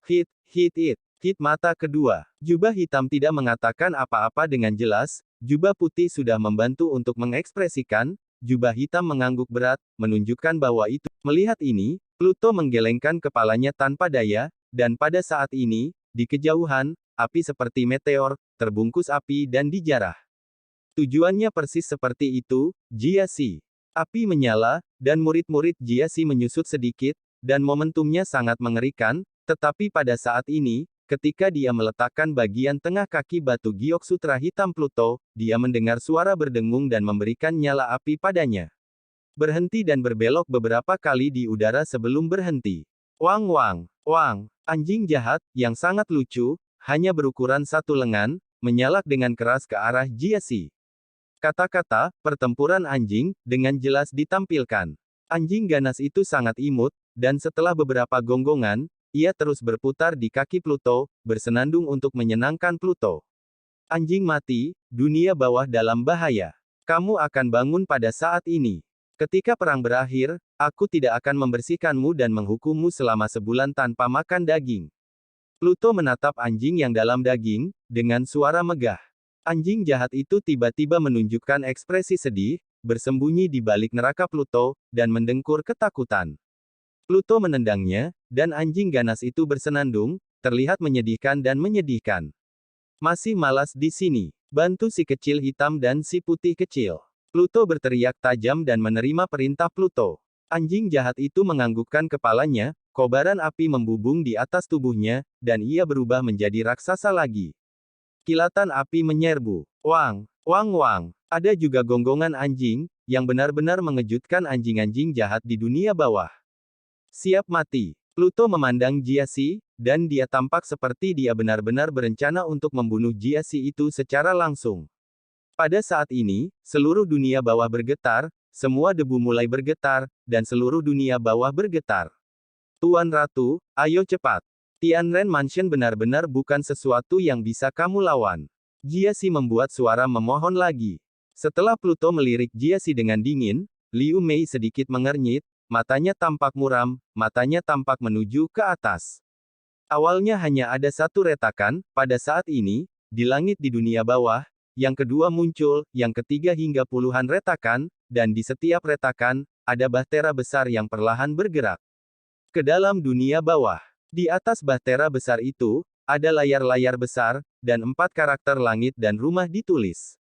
Hit it. Hit mata kedua. Jubah hitam tidak mengatakan apa-apa dengan jelas, jubah putih sudah membantu untuk mengekspresikan, jubah hitam mengangguk berat, menunjukkan bahwa itu. Melihat ini, Pluto menggelengkan kepalanya tanpa daya, dan pada saat ini, di kejauhan, api seperti meteor, terbungkus api dan dijarah. Tujuannya persis seperti itu, Jiasi. Api menyala, dan murid-murid Jiasi menyusut sedikit, dan momentumnya sangat mengerikan, tetapi pada saat ini, ketika dia meletakkan bagian tengah kaki batu giok sutra hitam Pluto, dia mendengar suara berdengung dan memberikan nyala api padanya. Berhenti dan berbelok beberapa kali di udara sebelum berhenti. Wang wang, wang, anjing jahat, yang sangat lucu, hanya berukuran satu lengan, menyalak dengan keras ke arah Jiasi. Kata-kata, pertempuran anjing, dengan jelas ditampilkan. Anjing ganas itu sangat imut, dan setelah beberapa gonggongan, ia terus berputar di kaki Pluto, bersenandung untuk menyenangkan Pluto. Anjing mati, dunia bawah dalam bahaya. Kamu akan bangun pada saat ini. Ketika perang berakhir, aku tidak akan membersihkanmu dan menghukummu selama sebulan tanpa makan daging. Pluto menatap anjing yang dalam daging, dengan suara megah. Anjing jahat itu tiba-tiba menunjukkan ekspresi sedih, bersembunyi di balik neraka Pluto, dan mendengkur ketakutan. Pluto menendangnya, dan anjing ganas itu bersenandung, terlihat menyedihkan dan menyedihkan. Masih malas di sini. Bantu si kecil hitam dan si putih kecil. Pluto berteriak tajam dan menerima perintah Pluto. Anjing jahat itu menganggukkan kepalanya, kobaran api membubung di atas tubuhnya, dan ia berubah menjadi raksasa lagi. Kilatan api menyerbu. Wang, wang wang. Ada juga gonggongan anjing, yang benar-benar mengejutkan anjing-anjing jahat di dunia bawah. Siap mati. Pluto memandang Jiasi, dan dia tampak seperti dia benar-benar berencana untuk membunuh Jiasi itu secara langsung. Pada saat ini, seluruh dunia bawah bergetar, semua debu mulai bergetar, dan seluruh dunia bawah bergetar. Tuan Ratu, ayo cepat. Tianren Mansion benar-benar bukan sesuatu yang bisa kamu lawan. Jiasi membuat suara memohon lagi. Setelah Pluto melirik Jiasi dengan dingin, Liu Mei sedikit mengernyit, matanya tampak muram, matanya tampak menuju ke atas. Awalnya hanya ada satu retakan, pada saat ini, di langit di dunia bawah, yang kedua muncul, yang ketiga hingga puluhan retakan, dan di setiap retakan, ada bahtera besar yang perlahan bergerak ke dalam dunia bawah. Di atas bahtera besar itu, ada layar-layar besar, dan 4 karakter langit dan rumah ditulis.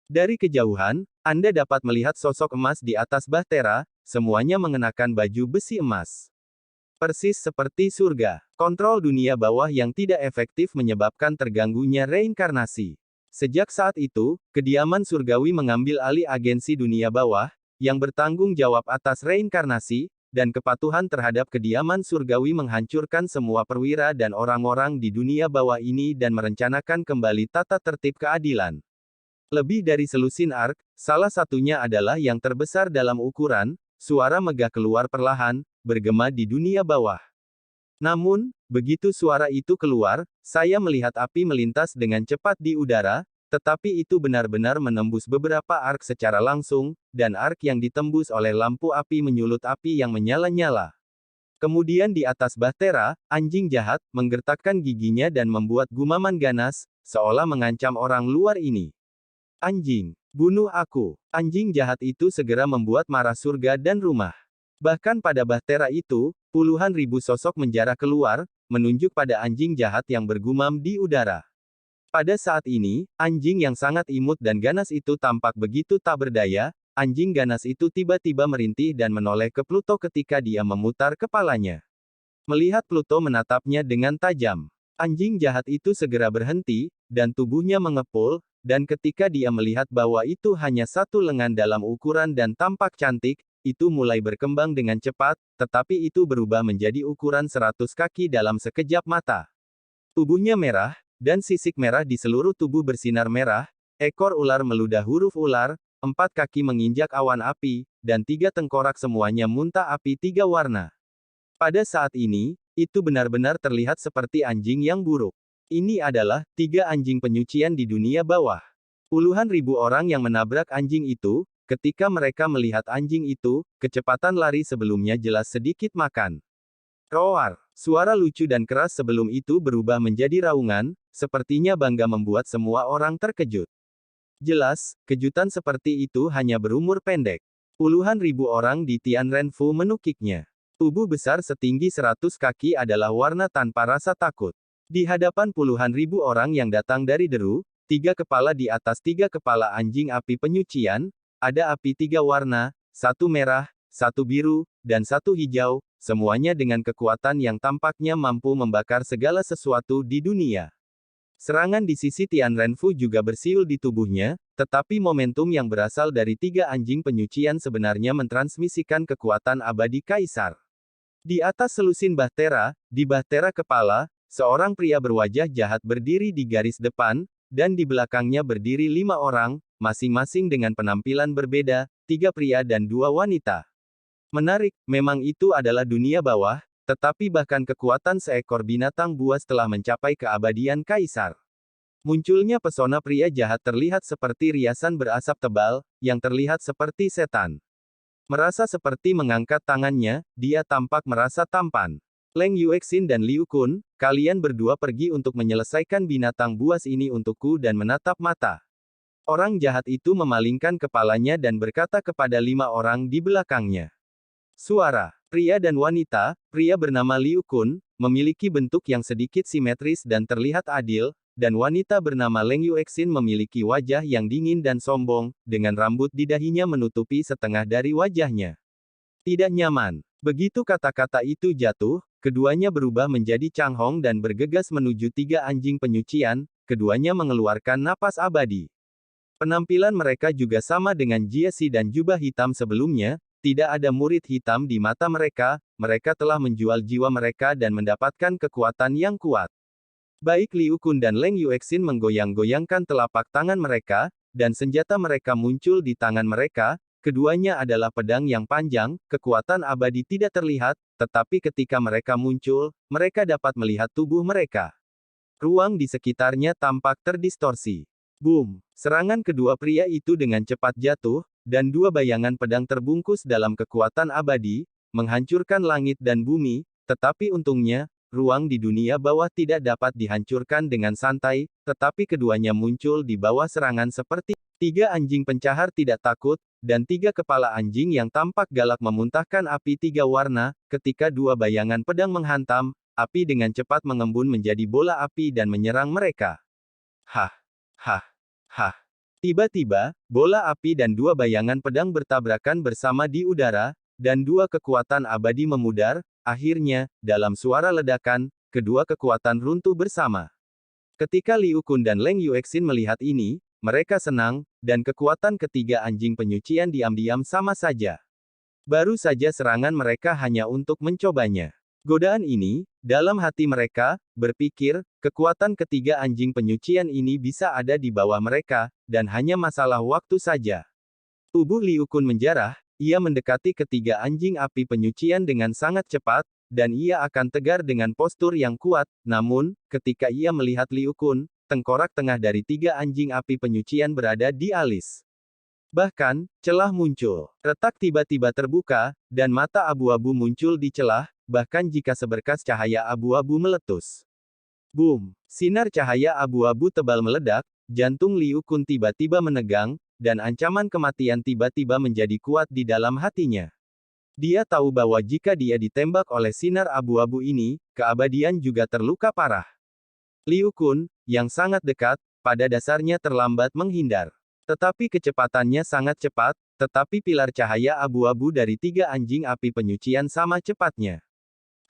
Dari kejauhan, Anda dapat melihat sosok emas di atas bahtera, semuanya mengenakan baju besi emas. Persis seperti surga. Kontrol dunia bawah yang tidak efektif menyebabkan terganggunya reinkarnasi. Sejak saat itu, kediaman surgawi mengambil alih agensi dunia bawah, yang bertanggung jawab atas reinkarnasi, dan kepatuhan terhadap kediaman surgawi menghancurkan semua perwira dan orang-orang di dunia bawah ini dan merencanakan kembali tata tertib keadilan. Lebih dari selusin ark, salah satunya adalah yang terbesar dalam ukuran, suara megah keluar perlahan, bergema di dunia bawah. Namun, begitu suara itu keluar, saya melihat api melintas dengan cepat di udara, tetapi itu benar-benar menembus beberapa ark secara langsung, dan ark yang ditembus oleh lampu api menyulut api yang menyala-nyala. Kemudian di atas bahtera, anjing jahat, menggertakkan giginya dan membuat gumaman ganas, seolah mengancam orang luar ini. Anjing, bunuh aku. Anjing jahat itu segera membuat marah surga dan rumah. Bahkan pada bahtera itu, puluhan ribu sosok menjarah keluar, menunjuk pada anjing jahat yang bergumam di udara. Pada saat ini, anjing yang sangat imut dan ganas itu tampak begitu tak berdaya, anjing ganas itu tiba-tiba merintih dan menoleh ke Pluto ketika dia memutar kepalanya. Melihat Pluto menatapnya dengan tajam, anjing jahat itu segera berhenti, dan tubuhnya mengepul, dan ketika dia melihat bahwa itu hanya satu lengan dalam ukuran dan tampak cantik, itu mulai berkembang dengan cepat, tetapi itu berubah menjadi ukuran 100 kaki dalam sekejap mata. Tubuhnya merah, dan sisik merah di seluruh tubuh bersinar merah, ekor ular meludah huruf ular, 4 kaki menginjak awan api, dan 3 tengkorak semuanya muntah api 3 warna. Pada saat ini, itu benar-benar terlihat seperti anjing yang buruk. Ini adalah 3 anjing penyucian di dunia bawah. Puluhan ribu orang yang menabrak anjing itu, ketika mereka melihat anjing itu, kecepatan lari sebelumnya jelas sedikit makan. Roar! Suara lucu dan keras sebelum itu berubah menjadi raungan, sepertinya bangga membuat semua orang terkejut. Jelas, kejutan seperti itu hanya berumur pendek. Puluhan ribu orang di Tianrenfu menukiknya. Tubuh besar setinggi 100 kaki adalah warna tanpa rasa takut. Di hadapan puluhan ribu orang yang datang dari deru, 3 kepala di atas 3 kepala anjing api penyucian, ada api 3 warna, 1 merah, 1 biru, dan 1 hijau, semuanya dengan kekuatan yang tampaknya mampu membakar segala sesuatu di dunia. Serangan di sisi Tianrenfu juga bersiul di tubuhnya, tetapi momentum yang berasal dari 3 anjing penyucian sebenarnya mentransmisikan kekuatan abadi Kaisar. Di atas selusin bahtera, di bahtera kepala, seorang pria berwajah jahat berdiri di garis depan, dan di belakangnya berdiri 5 orang, masing-masing dengan penampilan berbeda, 3 pria dan 2 wanita. Menarik, memang itu adalah dunia bawah, tetapi bahkan kekuatan seekor binatang buas telah mencapai keabadian Kaisar. Munculnya pesona pria jahat terlihat seperti riasan berasap tebal, yang terlihat seperti setan. Merasa seperti mengangkat tangannya, dia tampak merasa tampan. Leng Yuexin dan Liu Kun, kalian berdua pergi untuk menyelesaikan binatang buas ini untukku dan menatap mata. Orang jahat itu memalingkan kepalanya dan berkata kepada 5 orang di belakangnya. Suara pria dan wanita, pria bernama Liu Kun, memiliki bentuk yang sedikit simetris dan terlihat adil, dan wanita bernama Leng Yuexin memiliki wajah yang dingin dan sombong, dengan rambut di dahinya menutupi setengah dari wajahnya. Tidak nyaman. Begitu kata-kata itu jatuh, keduanya berubah menjadi Chang Hong dan bergegas menuju 3 anjing penyucian, keduanya mengeluarkan napas abadi. Penampilan mereka juga sama dengan Jia Si dan jubah hitam sebelumnya. Tidak ada murid hitam di mata mereka, mereka telah menjual jiwa mereka dan mendapatkan kekuatan yang kuat. Baik Liu Kun dan Leng Yuexin menggoyang-goyangkan telapak tangan mereka, dan senjata mereka muncul di tangan mereka, keduanya adalah pedang yang panjang, kekuatan abadi tidak terlihat, tetapi ketika mereka muncul, mereka dapat melihat tubuh mereka. Ruang di sekitarnya tampak terdistorsi. Boom! Serangan kedua pria itu dengan cepat jatuh, dan 2 bayangan pedang terbungkus dalam kekuatan abadi, menghancurkan langit dan bumi, tetapi untungnya, ruang di dunia bawah tidak dapat dihancurkan dengan santai, tetapi keduanya muncul di bawah serangan seperti 3 anjing pencahar tidak takut, dan 3 kepala anjing yang tampak galak memuntahkan api 3 warna, ketika 2 bayangan pedang menghantam, api dengan cepat mengembun menjadi bola api dan menyerang mereka. Hah! Hah! Hah! Tiba-tiba, bola api dan 2 bayangan pedang bertabrakan bersama di udara, dan 2 kekuatan abadi memudar, akhirnya, dalam suara ledakan, kedua kekuatan runtuh bersama. Ketika Liu Kun dan Leng Yuexin melihat ini, mereka senang, dan kekuatan ketiga anjing penyucian diam-diam sama saja. Baru saja serangan mereka hanya untuk mencobanya. Godaan ini, dalam hati mereka, berpikir, kekuatan ketiga anjing penyucian ini bisa ada di bawah mereka, dan hanya masalah waktu saja. Tubuh Liu Kun menjarah, ia mendekati ketiga anjing api penyucian dengan sangat cepat, dan ia akan tegar dengan postur yang kuat, namun, ketika ia melihat Liu Kun, tengkorak tengah dari 3 anjing api penyucian berada di alis. Bahkan, celah muncul. Retak tiba-tiba terbuka, dan mata abu-abu muncul di celah, bahkan jika seberkas cahaya abu-abu meletus. Boom! Sinar cahaya abu-abu tebal meledak, jantung Liu Kun tiba-tiba menegang, dan ancaman kematian tiba-tiba menjadi kuat di dalam hatinya. Dia tahu bahwa jika dia ditembak oleh sinar abu-abu ini, keabadian juga terluka parah. Liu Kun, yang sangat dekat, pada dasarnya terlambat menghindar. Tetapi kecepatannya sangat cepat, tetapi pilar cahaya abu-abu dari 3 anjing api penyucian sama cepatnya.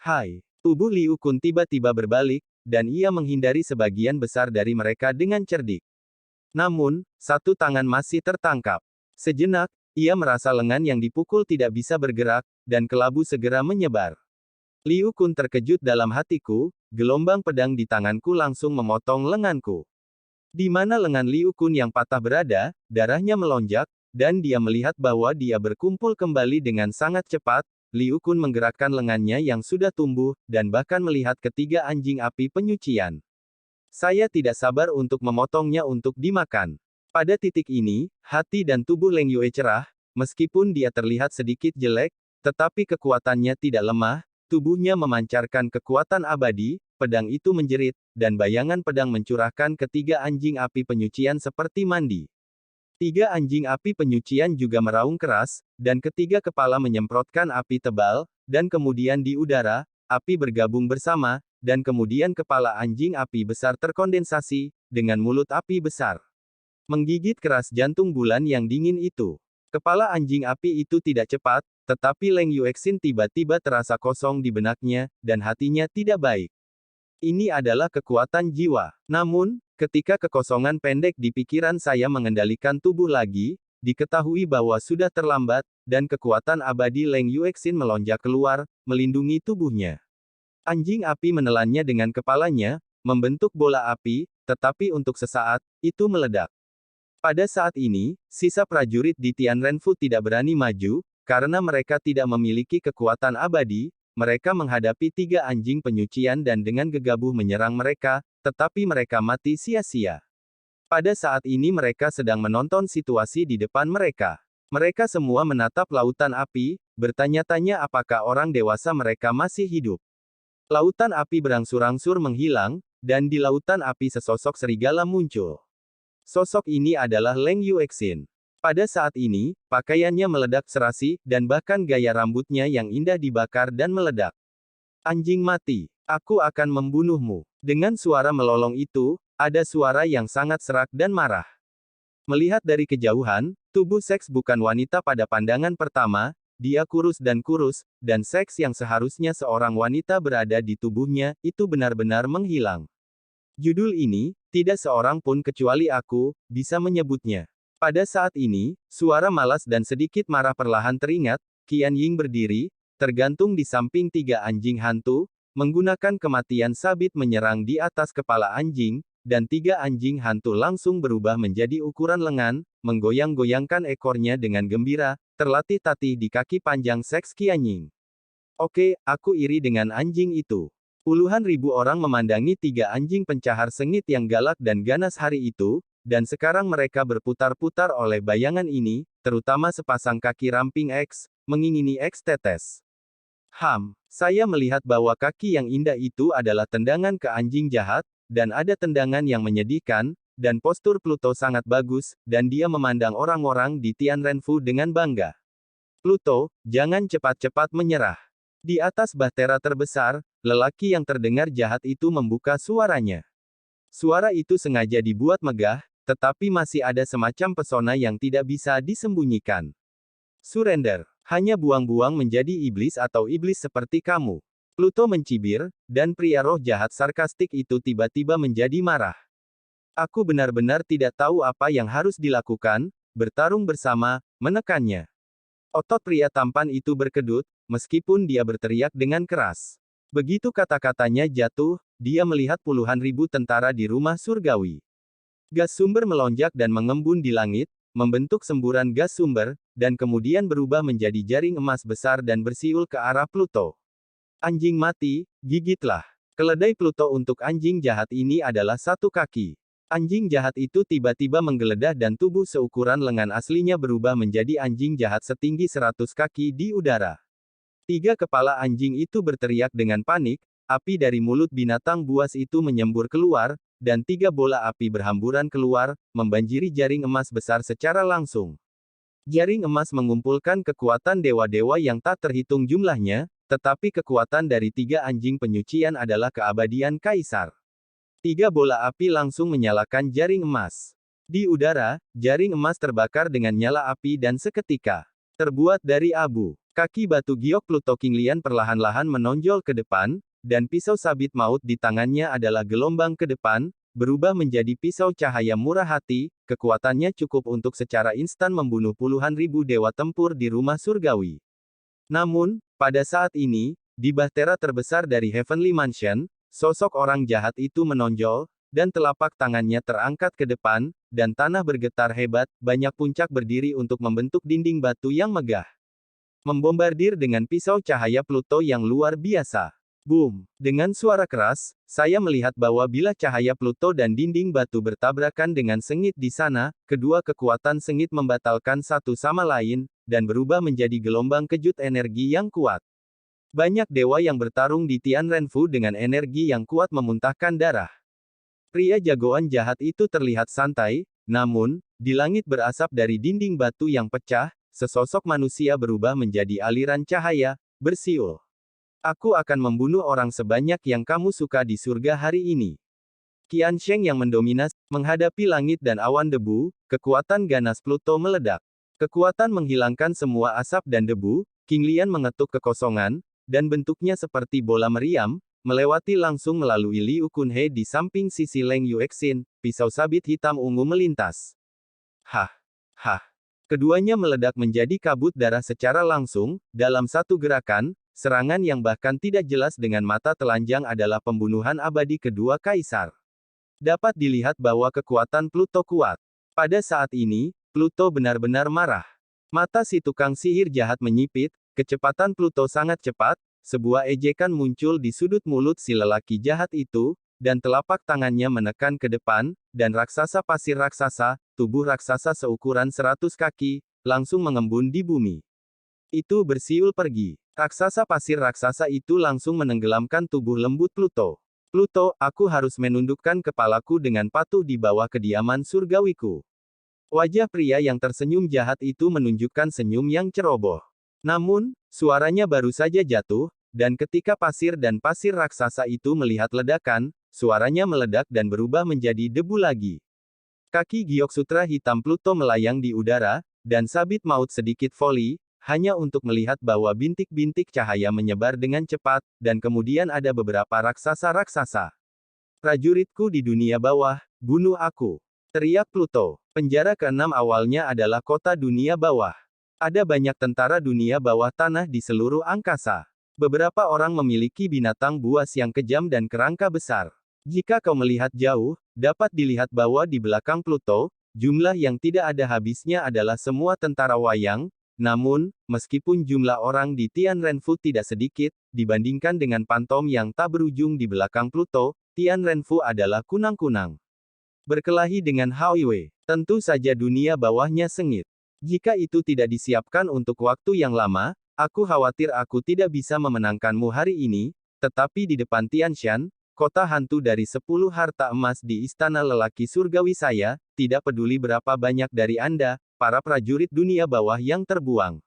Hai! Tubuh Liu Kun tiba-tiba berbalik, dan ia menghindari sebagian besar dari mereka dengan cerdik. Namun, satu tangan masih tertangkap. Sejenak, ia merasa lengan yang dipukul tidak bisa bergerak, dan kelabu segera menyebar. Liu Kun terkejut dalam hatiku, gelombang pedang di tanganku langsung memotong lenganku. Di mana lengan Liu Kun yang patah berada, darahnya melonjak, dan dia melihat bahwa dia berkumpul kembali dengan sangat cepat. Liu Kun menggerakkan lengannya yang sudah tumbuh, dan bahkan melihat ketiga anjing api penyucian. Saya tidak sabar untuk memotongnya untuk dimakan. Pada titik ini, hati dan tubuh Leng Yue cerah, meskipun dia terlihat sedikit jelek, tetapi kekuatannya tidak lemah. Tubuhnya memancarkan kekuatan abadi, pedang itu menjerit, dan bayangan pedang mencurahkan ketiga anjing api penyucian seperti mandi. Tiga anjing api penyucian juga meraung keras, dan ketiga kepala menyemprotkan api tebal, dan kemudian di udara, api bergabung bersama, dan kemudian kepala anjing api besar terkondensasi, dengan mulut api besar. Menggigit keras jantung bulan yang dingin itu. Kepala anjing api itu tidak cepat, tetapi Leng Yuexin tiba-tiba terasa kosong di benaknya, dan hatinya tidak baik. Ini adalah kekuatan jiwa. Namun, ketika kekosongan pendek di pikiran saya mengendalikan tubuh lagi, diketahui bahwa sudah terlambat, dan kekuatan abadi Leng Yuexin melonjak keluar, melindungi tubuhnya. Anjing api menelannya dengan kepalanya, membentuk bola api, tetapi untuk sesaat, itu meledak. Pada saat ini, sisa prajurit di Tianrenfu tidak berani maju, karena mereka tidak memiliki kekuatan abadi. Mereka menghadapi tiga anjing penyucian dan dengan gegabah menyerang mereka, tetapi mereka mati sia-sia. Pada saat ini mereka sedang menonton situasi di depan mereka. Mereka semua menatap lautan api, bertanya-tanya apakah orang dewasa mereka masih hidup. Lautan api berangsur-angsur menghilang, dan di lautan api sesosok serigala muncul. Sosok ini adalah Leng Yuexin. Pada saat ini, pakaiannya meledak serasi, dan bahkan gaya rambutnya yang indah dibakar dan meledak. Anjing mati, aku akan membunuhmu. Dengan suara melolong itu, ada suara yang sangat serak dan marah. Melihat dari kejauhan, tubuh seks bukan wanita pada pandangan pertama, dia kurus, dan seks yang seharusnya seorang wanita berada di tubuhnya, itu benar-benar menghilang. Judul ini, tidak seorang pun kecuali aku, bisa menyebutnya. Pada saat ini, suara malas dan sedikit marah perlahan teringat. Qian Ying berdiri, tergantung di samping tiga anjing hantu, menggunakan kematian sabit menyerang di atas kepala anjing, dan tiga anjing hantu langsung berubah menjadi ukuran lengan, menggoyang-goyangkan ekornya dengan gembira, terlatih-tatih di kaki panjang seks Qian Ying. Oke, aku iri dengan anjing itu. Puluhan ribu orang memandangi tiga anjing pencahar sengit yang galak dan ganas hari itu, dan sekarang mereka berputar-putar oleh bayangan ini, terutama sepasang kaki ramping X, mengingini X tetes. Saya melihat bahwa kaki yang indah itu adalah tendangan ke anjing jahat, dan ada tendangan yang menyedihkan, dan postur Pluto sangat bagus, dan dia memandang orang-orang di Tianrenfu dengan bangga. Pluto, jangan cepat-cepat menyerah. Di atas bahtera terbesar, lelaki yang terdengar jahat itu membuka suaranya. Suara itu sengaja dibuat megah, tetapi masih ada semacam pesona yang tidak bisa disembunyikan. Surrender. Hanya buang-buang menjadi iblis atau iblis seperti kamu. Pluto mencibir, dan pria roh jahat sarkastik itu tiba-tiba menjadi marah. Aku benar-benar tidak tahu apa yang harus dilakukan, bertarung bersama, menekannya. Otot pria tampan itu berkedut, meskipun dia berteriak dengan keras. Begitu kata-katanya jatuh, dia melihat puluhan ribu tentara di rumah surgawi. Gas sumber melonjak dan mengembun di langit, membentuk semburan gas sumber, dan kemudian berubah menjadi jaring emas besar dan bersiul ke arah Pluto. Anjing mati, gigitlah. Keledai Pluto untuk anjing jahat ini adalah satu kaki. Anjing jahat itu tiba-tiba menggeledah dan tubuh seukuran lengan aslinya berubah menjadi anjing jahat setinggi 100 kaki di udara. Tiga kepala anjing itu berteriak dengan panik, api dari mulut binatang buas itu menyembur keluar, dan tiga bola api berhamburan keluar, membanjiri jaring emas besar secara langsung. Jaring emas mengumpulkan kekuatan dewa-dewa yang tak terhitung jumlahnya, tetapi kekuatan dari tiga anjing penyucian adalah keabadian kaisar. Tiga bola api langsung menyalakan jaring emas. Di udara, jaring emas terbakar dengan nyala api dan seketika terbuat dari abu. Kaki batu giok Pluto Qinglian perlahan-lahan menonjol ke depan, dan pisau sabit maut di tangannya adalah gelombang ke depan, berubah menjadi pisau cahaya murah hati, kekuatannya cukup untuk secara instan membunuh puluhan ribu dewa tempur di rumah surgawi. Namun, pada saat ini, di bahtera terbesar dari Heavenly Mansion, sosok orang jahat itu menonjol, dan telapak tangannya terangkat ke depan, dan tanah bergetar hebat, banyak puncak berdiri untuk membentuk dinding batu yang megah. Membombardir dengan pisau cahaya Pluto yang luar biasa. Boom! Dengan suara keras, saya melihat bahwa bila cahaya Pluto dan dinding batu bertabrakan dengan sengit di sana, kedua kekuatan sengit membatalkan satu sama lain, dan berubah menjadi gelombang kejut energi yang kuat. Banyak dewa yang bertarung di Tianrenfu dengan energi yang kuat memuntahkan darah. Pria jagoan jahat itu terlihat santai, namun, di langit berasap dari dinding batu yang pecah, sesosok manusia berubah menjadi aliran cahaya, bersiul. Aku akan membunuh orang sebanyak yang kamu suka di surga hari ini. Qiansheng yang mendominasi, menghadapi langit dan awan debu, kekuatan ganas Pluto meledak. Kekuatan menghilangkan semua asap dan debu, King Lian mengetuk kekosongan, dan bentuknya seperti bola meriam, melewati langsung melalui Liu Kunhe di samping sisi Leng Yuexin, pisau sabit hitam ungu melintas. Hah! Hah! Keduanya meledak menjadi kabut darah secara langsung, dalam satu gerakan, serangan yang bahkan tidak jelas dengan mata telanjang adalah pembunuhan abadi kedua kaisar. Dapat dilihat bahwa kekuatan Pluto kuat. Pada saat ini, Pluto benar-benar marah. Mata si tukang sihir jahat menyipit, kecepatan Pluto sangat cepat, sebuah ejekan muncul di sudut mulut si lelaki jahat itu, dan telapak tangannya menekan ke depan, dan raksasa pasir raksasa, tubuh raksasa seukuran 100 kaki, langsung mengembun di bumi. Itu bersiul pergi. Raksasa pasir raksasa itu langsung menenggelamkan tubuh lembut Pluto. Pluto, aku harus menundukkan kepalaku dengan patuh di bawah kediaman surgawiku. Wajah pria yang tersenyum jahat itu menunjukkan senyum yang ceroboh. Namun, suaranya baru saja jatuh, dan ketika pasir dan pasir raksasa itu melihat ledakan, suaranya meledak dan berubah menjadi debu lagi. Kaki giok sutra hitam Pluto melayang di udara, dan sabit maut sedikit voli, hanya untuk melihat bahwa bintik-bintik cahaya menyebar dengan cepat, dan kemudian ada beberapa raksasa-raksasa. Prajuritku di dunia bawah, bunuh aku! Teriak Pluto. Penjara keenam awalnya adalah kota dunia bawah. Ada banyak tentara dunia bawah tanah di seluruh angkasa. Beberapa orang memiliki binatang buas yang kejam dan kerangka besar. Jika kau melihat jauh, dapat dilihat bahwa di belakang Pluto, jumlah yang tidak ada habisnya adalah semua tentara wayang. Namun, meskipun jumlah orang di Tianrenfu tidak sedikit, dibandingkan dengan pantom yang tak berujung di belakang Pluto, Tianrenfu adalah kunang-kunang. Berkelahi dengan Hao-Wei, tentu saja dunia bawahnya sengit. Jika itu tidak disiapkan untuk waktu yang lama, aku khawatir aku tidak bisa memenangkanmu hari ini, tetapi di depan Tianshan, kota hantu dari 10 harta emas di istana lelaki surgawi saya, tidak peduli berapa banyak dari Anda, para prajurit dunia bawah yang terbuang.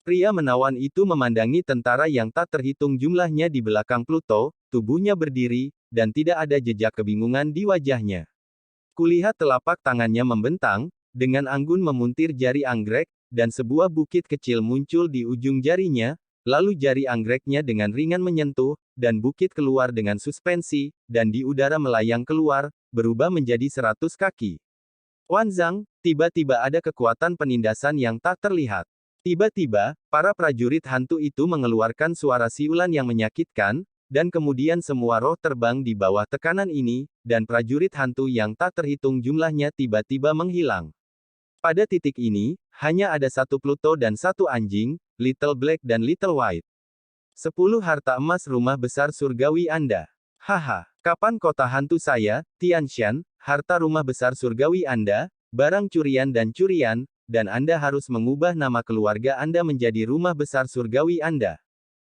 Pria menawan itu memandangi tentara yang tak terhitung jumlahnya di belakang Pluto, tubuhnya berdiri, dan tidak ada jejak kebingungan di wajahnya. Kulihat telapak tangannya membentang, dengan anggun memuntir jari anggrek, dan sebuah bukit kecil muncul di ujung jarinya, lalu jari anggreknya dengan ringan menyentuh, dan bukit keluar dengan suspensi, dan di udara melayang keluar, berubah menjadi 100 kaki. Wanzang, tiba-tiba ada kekuatan penindasan yang tak terlihat. Tiba-tiba, para prajurit hantu itu mengeluarkan suara siulan yang menyakitkan, dan kemudian semua roh terbang di bawah tekanan ini, dan prajurit hantu yang tak terhitung jumlahnya tiba-tiba menghilang. Pada titik ini, hanya ada satu Pluto dan satu anjing, Little Black dan Little White. 10 harta emas rumah besar surgawi Anda. Haha, kapan kota hantu saya, Tianshan, harta rumah besar surgawi Anda, barang curian, dan Anda harus mengubah nama keluarga Anda menjadi rumah besar surgawi Anda.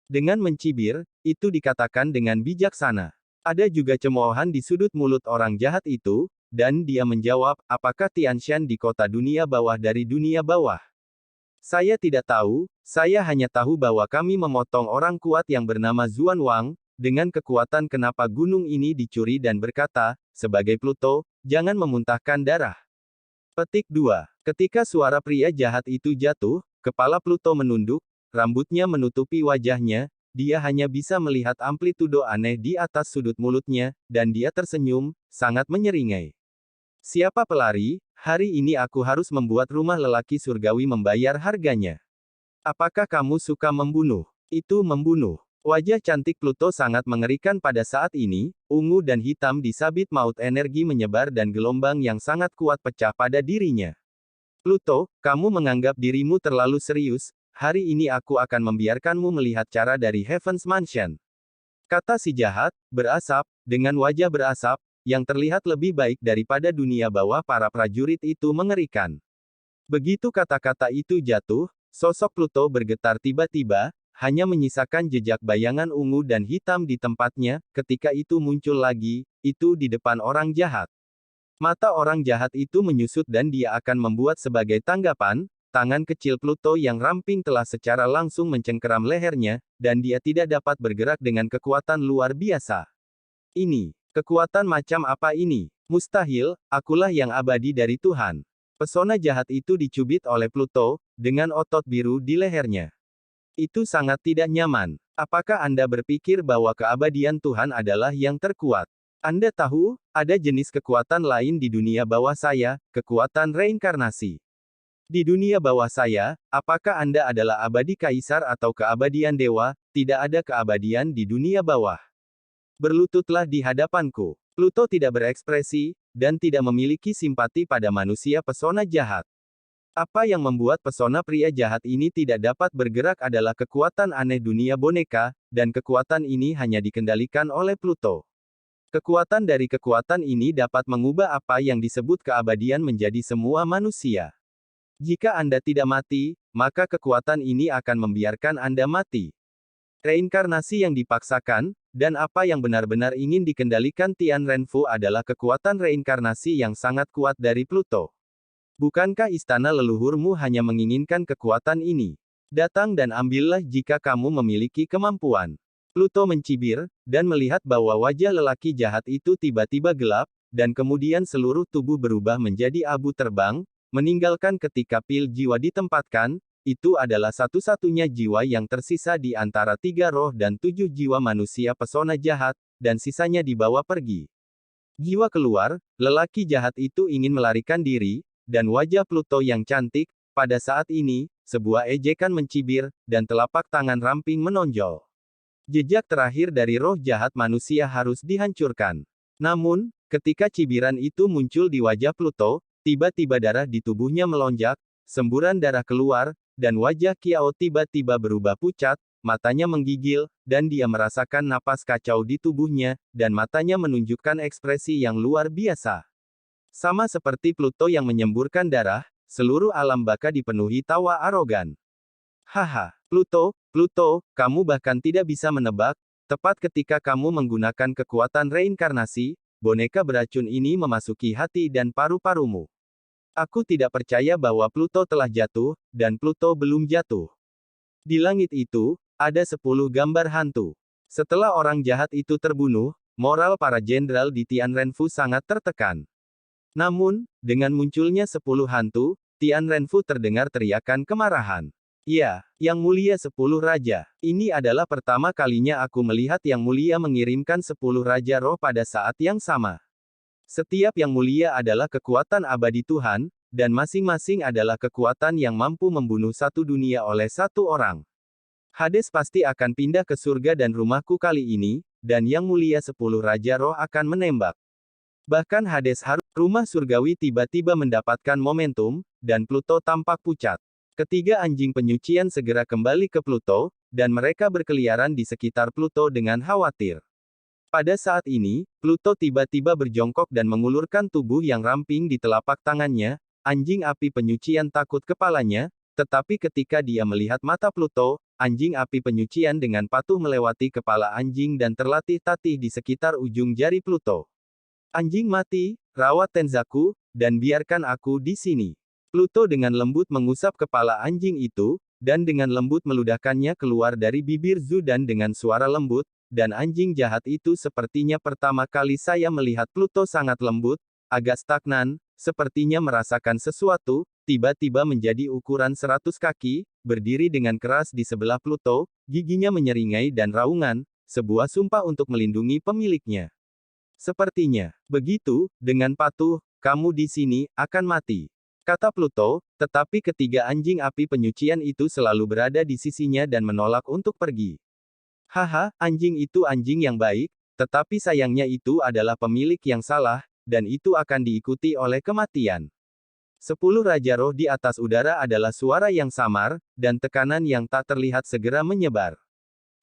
Dengan mencibir, itu dikatakan dengan bijaksana. Ada juga cemoohan di sudut mulut orang jahat itu, dan dia menjawab, apakah Tianshan di kota dunia bawah dari dunia bawah? Saya tidak tahu, saya hanya tahu bahwa kami memotong orang kuat yang bernama Zuan Wang, dengan kekuatan kenapa gunung ini dicuri dan berkata, sebagai Pluto, jangan memuntahkan darah. Petik 2. Ketika suara pria jahat itu jatuh, kepala Pluto menunduk, rambutnya menutupi wajahnya, dia hanya bisa melihat amplitudo aneh di atas sudut mulutnya, dan dia tersenyum, sangat menyeringai. Siapa pelari, hari ini aku harus membuat rumah lelaki surgawi membayar harganya. Apakah kamu suka membunuh? Itu membunuh. Wajah cantik Pluto sangat mengerikan pada saat ini, ungu dan hitam di sabit maut energi menyebar dan gelombang yang sangat kuat pecah pada dirinya. Pluto, kamu menganggap dirimu terlalu serius, hari ini aku akan membiarkanmu melihat cara dari Heaven's Mansion. Kata si jahat, berasap, dengan wajah berasap, yang terlihat lebih baik daripada dunia bawah para prajurit itu mengerikan. Begitu kata-kata itu jatuh, sosok Pluto bergetar tiba-tiba, hanya menyisakan jejak bayangan ungu dan hitam di tempatnya, ketika itu muncul lagi, itu di depan orang jahat. Mata orang jahat itu menyusut dan dia akan membuat sebagai tanggapan, tangan kecil Pluto yang ramping telah secara langsung mencengkeram lehernya, dan dia tidak dapat bergerak dengan kekuatan luar biasa. Ini, kekuatan macam apa ini? Mustahil, akulah yang abadi dari Tuhan. Pesona jahat itu dicubit oleh Pluto, dengan otot biru di lehernya. Itu sangat tidak nyaman. Apakah Anda berpikir bahwa keabadian Tuhan adalah yang terkuat? Anda tahu, ada jenis kekuatan lain di dunia bawah saya, kekuatan reinkarnasi. Di dunia bawah saya, apakah Anda adalah abadi kaisar atau keabadian dewa? Tidak ada keabadian di dunia bawah. Berlututlah di hadapanku. Pluto tidak berekspresi, dan tidak memiliki simpati pada manusia pesona jahat. Apa yang membuat pesona pria jahat ini tidak dapat bergerak adalah kekuatan aneh dunia boneka, dan kekuatan ini hanya dikendalikan oleh Pluto. Kekuatan dari kekuatan ini dapat mengubah apa yang disebut keabadian menjadi semua manusia. Jika Anda tidak mati, maka kekuatan ini akan membiarkan Anda mati. Reinkarnasi yang dipaksakan, dan apa yang benar-benar ingin dikendalikan Tian Renfu adalah kekuatan reinkarnasi yang sangat kuat dari Pluto. Bukankah istana leluhurmu hanya menginginkan kekuatan ini? Datang dan ambillah jika kamu memiliki kemampuan. Pluto mencibir, dan melihat bahwa wajah lelaki jahat itu tiba-tiba gelap, dan kemudian seluruh tubuh berubah menjadi abu terbang, meninggalkan ketika pil jiwa ditempatkan. Itu adalah satu-satunya jiwa yang tersisa di antara 3 roh dan 7 jiwa manusia pesona jahat, dan sisanya dibawa pergi. Jiwa keluar, lelaki jahat itu ingin melarikan diri, dan wajah Pluto yang cantik, pada saat ini, sebuah ejekan mencibir, dan telapak tangan ramping menonjol. Jejak terakhir dari roh jahat manusia harus dihancurkan. Namun, ketika cibiran itu muncul di wajah Pluto, tiba-tiba darah di tubuhnya melonjak, semburan darah keluar, dan wajah Kiao tiba-tiba berubah pucat, matanya menggigil, dan dia merasakan napas kacau di tubuhnya, dan matanya menunjukkan ekspresi yang luar biasa. Sama seperti Pluto yang menyemburkan darah, seluruh alam baka dipenuhi tawa arogan. Haha, Pluto, kamu bahkan tidak bisa menebak, tepat ketika kamu menggunakan kekuatan reinkarnasi, boneka beracun ini memasuki hati dan paru-parumu. Aku tidak percaya bahwa Pluto telah jatuh, dan Pluto belum jatuh. Di langit itu, ada 10 gambar hantu. Setelah orang jahat itu terbunuh, moral para jenderal di Tian Renfu sangat tertekan. Namun, dengan munculnya 10 hantu, Tian Renfu terdengar teriakan kemarahan. Ya, Yang Mulia 10 Raja. Ini adalah pertama kalinya aku melihat Yang Mulia mengirimkan 10 Raja Roh pada saat yang sama. Setiap Yang Mulia adalah kekuatan abadi Tuhan, dan masing-masing adalah kekuatan yang mampu membunuh satu dunia oleh satu orang. Hades pasti akan pindah ke surga dan rumahku kali ini, dan Yang Mulia 10 Raja Roh akan menembak. Bahkan Hades harus, rumah surgawi tiba-tiba mendapatkan momentum, dan Pluto tampak pucat. Ketiga anjing penyucian segera kembali ke Pluto, dan mereka berkeliaran di sekitar Pluto dengan khawatir. Pada saat ini, Pluto tiba-tiba berjongkok dan mengulurkan tubuh yang ramping di telapak tangannya, anjing api penyucian takut kepalanya, tetapi ketika dia melihat mata Pluto, anjing api penyucian dengan patuh melewati kepala anjing dan terlatih-tatih di sekitar ujung jari Pluto. Anjing mati, rawat Tenzaku, dan biarkan aku di sini. Pluto dengan lembut mengusap kepala anjing itu, dan dengan lembut meludahkannya keluar dari bibir Zudan dengan suara lembut, dan anjing jahat itu sepertinya pertama kali saya melihat Pluto sangat lembut, agak stagnan, sepertinya merasakan sesuatu, tiba-tiba menjadi ukuran 100 kaki, berdiri dengan keras di sebelah Pluto, giginya menyeringai dan raungan, sebuah sumpah untuk melindungi pemiliknya. Sepertinya, begitu, dengan patuh, kamu di sini, akan mati. Kata Pluto, tetapi ketiga anjing api penyucian itu selalu berada di sisinya dan menolak untuk pergi. Haha, anjing itu anjing yang baik, tetapi sayangnya itu adalah pemilik yang salah, dan itu akan diikuti oleh kematian. 10 Raja Roh di atas udara adalah suara yang samar, dan tekanan yang tak terlihat segera menyebar.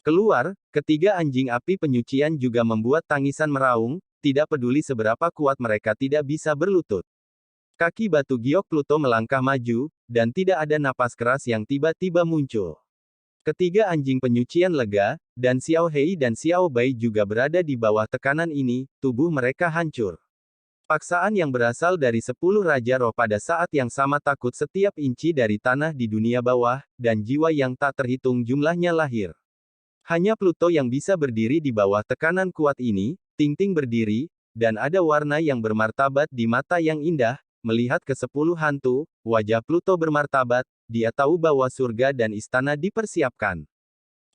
Keluar, ketiga anjing api penyucian juga membuat tangisan meraung, tidak peduli seberapa kuat mereka tidak bisa berlutut. Kaki batu giok Pluto melangkah maju, dan tidak ada napas keras yang tiba-tiba muncul. Ketiga anjing penyucian lega, dan Xiao Hei dan Xiao Bai juga berada di bawah tekanan ini, tubuh mereka hancur. Paksaan yang berasal dari 10 Raja Roh pada saat yang sama takut setiap inci dari tanah di dunia bawah, dan jiwa yang tak terhitung jumlahnya lahir. Hanya Pluto yang bisa berdiri di bawah tekanan kuat ini, Ting-Ting berdiri, dan ada warna yang bermartabat di mata yang indah, melihat ke 10 hantu, wajah Pluto bermartabat, dia tahu bahwa surga dan istana dipersiapkan.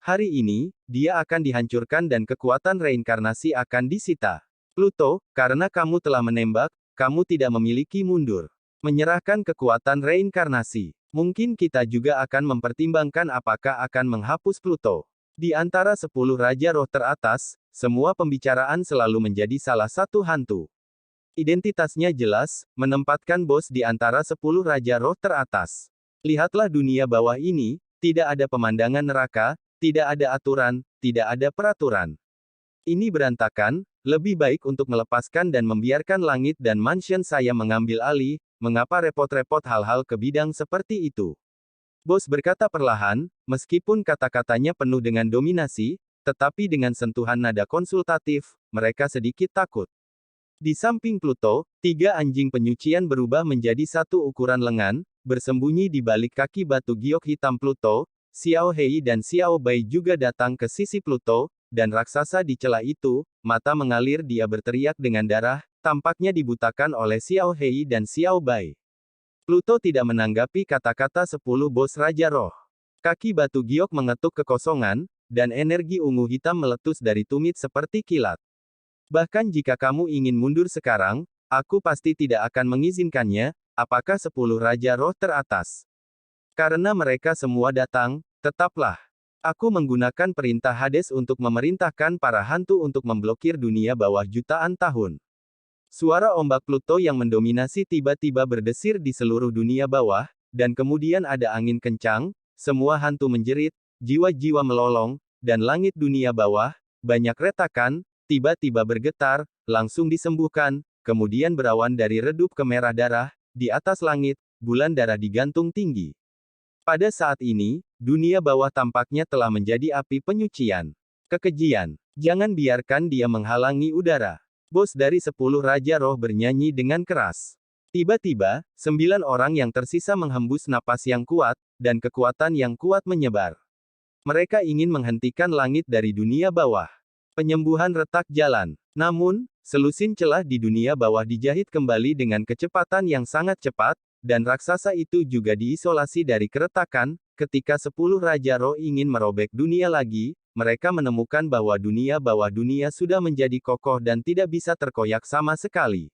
Hari ini, dia akan dihancurkan dan kekuatan reinkarnasi akan disita. Pluto, karena kamu telah menembak, kamu tidak memiliki mundur. Menyerahkan kekuatan reinkarnasi. Mungkin kita juga akan mempertimbangkan apakah akan menghapus Pluto. Di antara 10 Raja Roh teratas, semua pembicaraan selalu menjadi salah satu hantu. Identitasnya jelas, menempatkan bos di antara 10 Raja Roh teratas. Lihatlah dunia bawah ini, tidak ada pemandangan neraka, tidak ada aturan, tidak ada peraturan. Ini berantakan, lebih baik untuk melepaskan dan membiarkan langit dan mansion saya mengambil alih, mengapa repot-repot hal-hal ke bidang seperti itu. Bos berkata perlahan, meskipun kata-katanya penuh dengan dominasi, tetapi dengan sentuhan nada konsultatif, mereka sedikit takut. Di samping Pluto, 3 anjing penyucian berubah menjadi satu ukuran lengan, bersembunyi di balik kaki batu giok hitam Pluto. Xiao Hei dan Xiao Bai juga datang ke sisi Pluto, dan raksasa di celah itu, mata mengalir dia berteriak dengan darah, tampaknya dibutakan oleh Xiao Hei dan Xiao Bai. Pluto tidak menanggapi kata-kata 10 bos Raja Roh. Kaki batu giok mengetuk kekosongan, dan energi ungu hitam meletus dari tumit seperti kilat. Bahkan jika kamu ingin mundur sekarang, aku pasti tidak akan mengizinkannya, apakah 10 Raja Roh teratas. Karena mereka semua datang, tetaplah. Aku menggunakan perintah Hades untuk memerintahkan para hantu untuk memblokir dunia bawah jutaan tahun. Suara ombak Pluto yang mendominasi tiba-tiba berdesir di seluruh dunia bawah, dan kemudian ada angin kencang, semua hantu menjerit, jiwa-jiwa melolong, dan langit dunia bawah, banyak retakan, tiba-tiba bergetar, langsung disembuhkan, kemudian berawan dari redup ke merah darah, di atas langit, bulan darah digantung tinggi. Pada saat ini, dunia bawah tampaknya telah menjadi api penyucian. Kekejian. Jangan biarkan dia menghalangi udara. Bos dari 10 Raja Roh bernyanyi dengan keras. Tiba-tiba, 9 orang yang tersisa menghembus napas yang kuat, dan kekuatan yang kuat menyebar. Mereka ingin menghentikan langit dari dunia bawah. Penyembuhan retak jalan. Namun, selusin celah di dunia bawah dijahit kembali dengan kecepatan yang sangat cepat, dan raksasa itu juga diisolasi dari keretakan. Ketika 10 Raja Roh ingin merobek dunia lagi, mereka menemukan bahwa dunia bawah dunia sudah menjadi kokoh dan tidak bisa terkoyak sama sekali.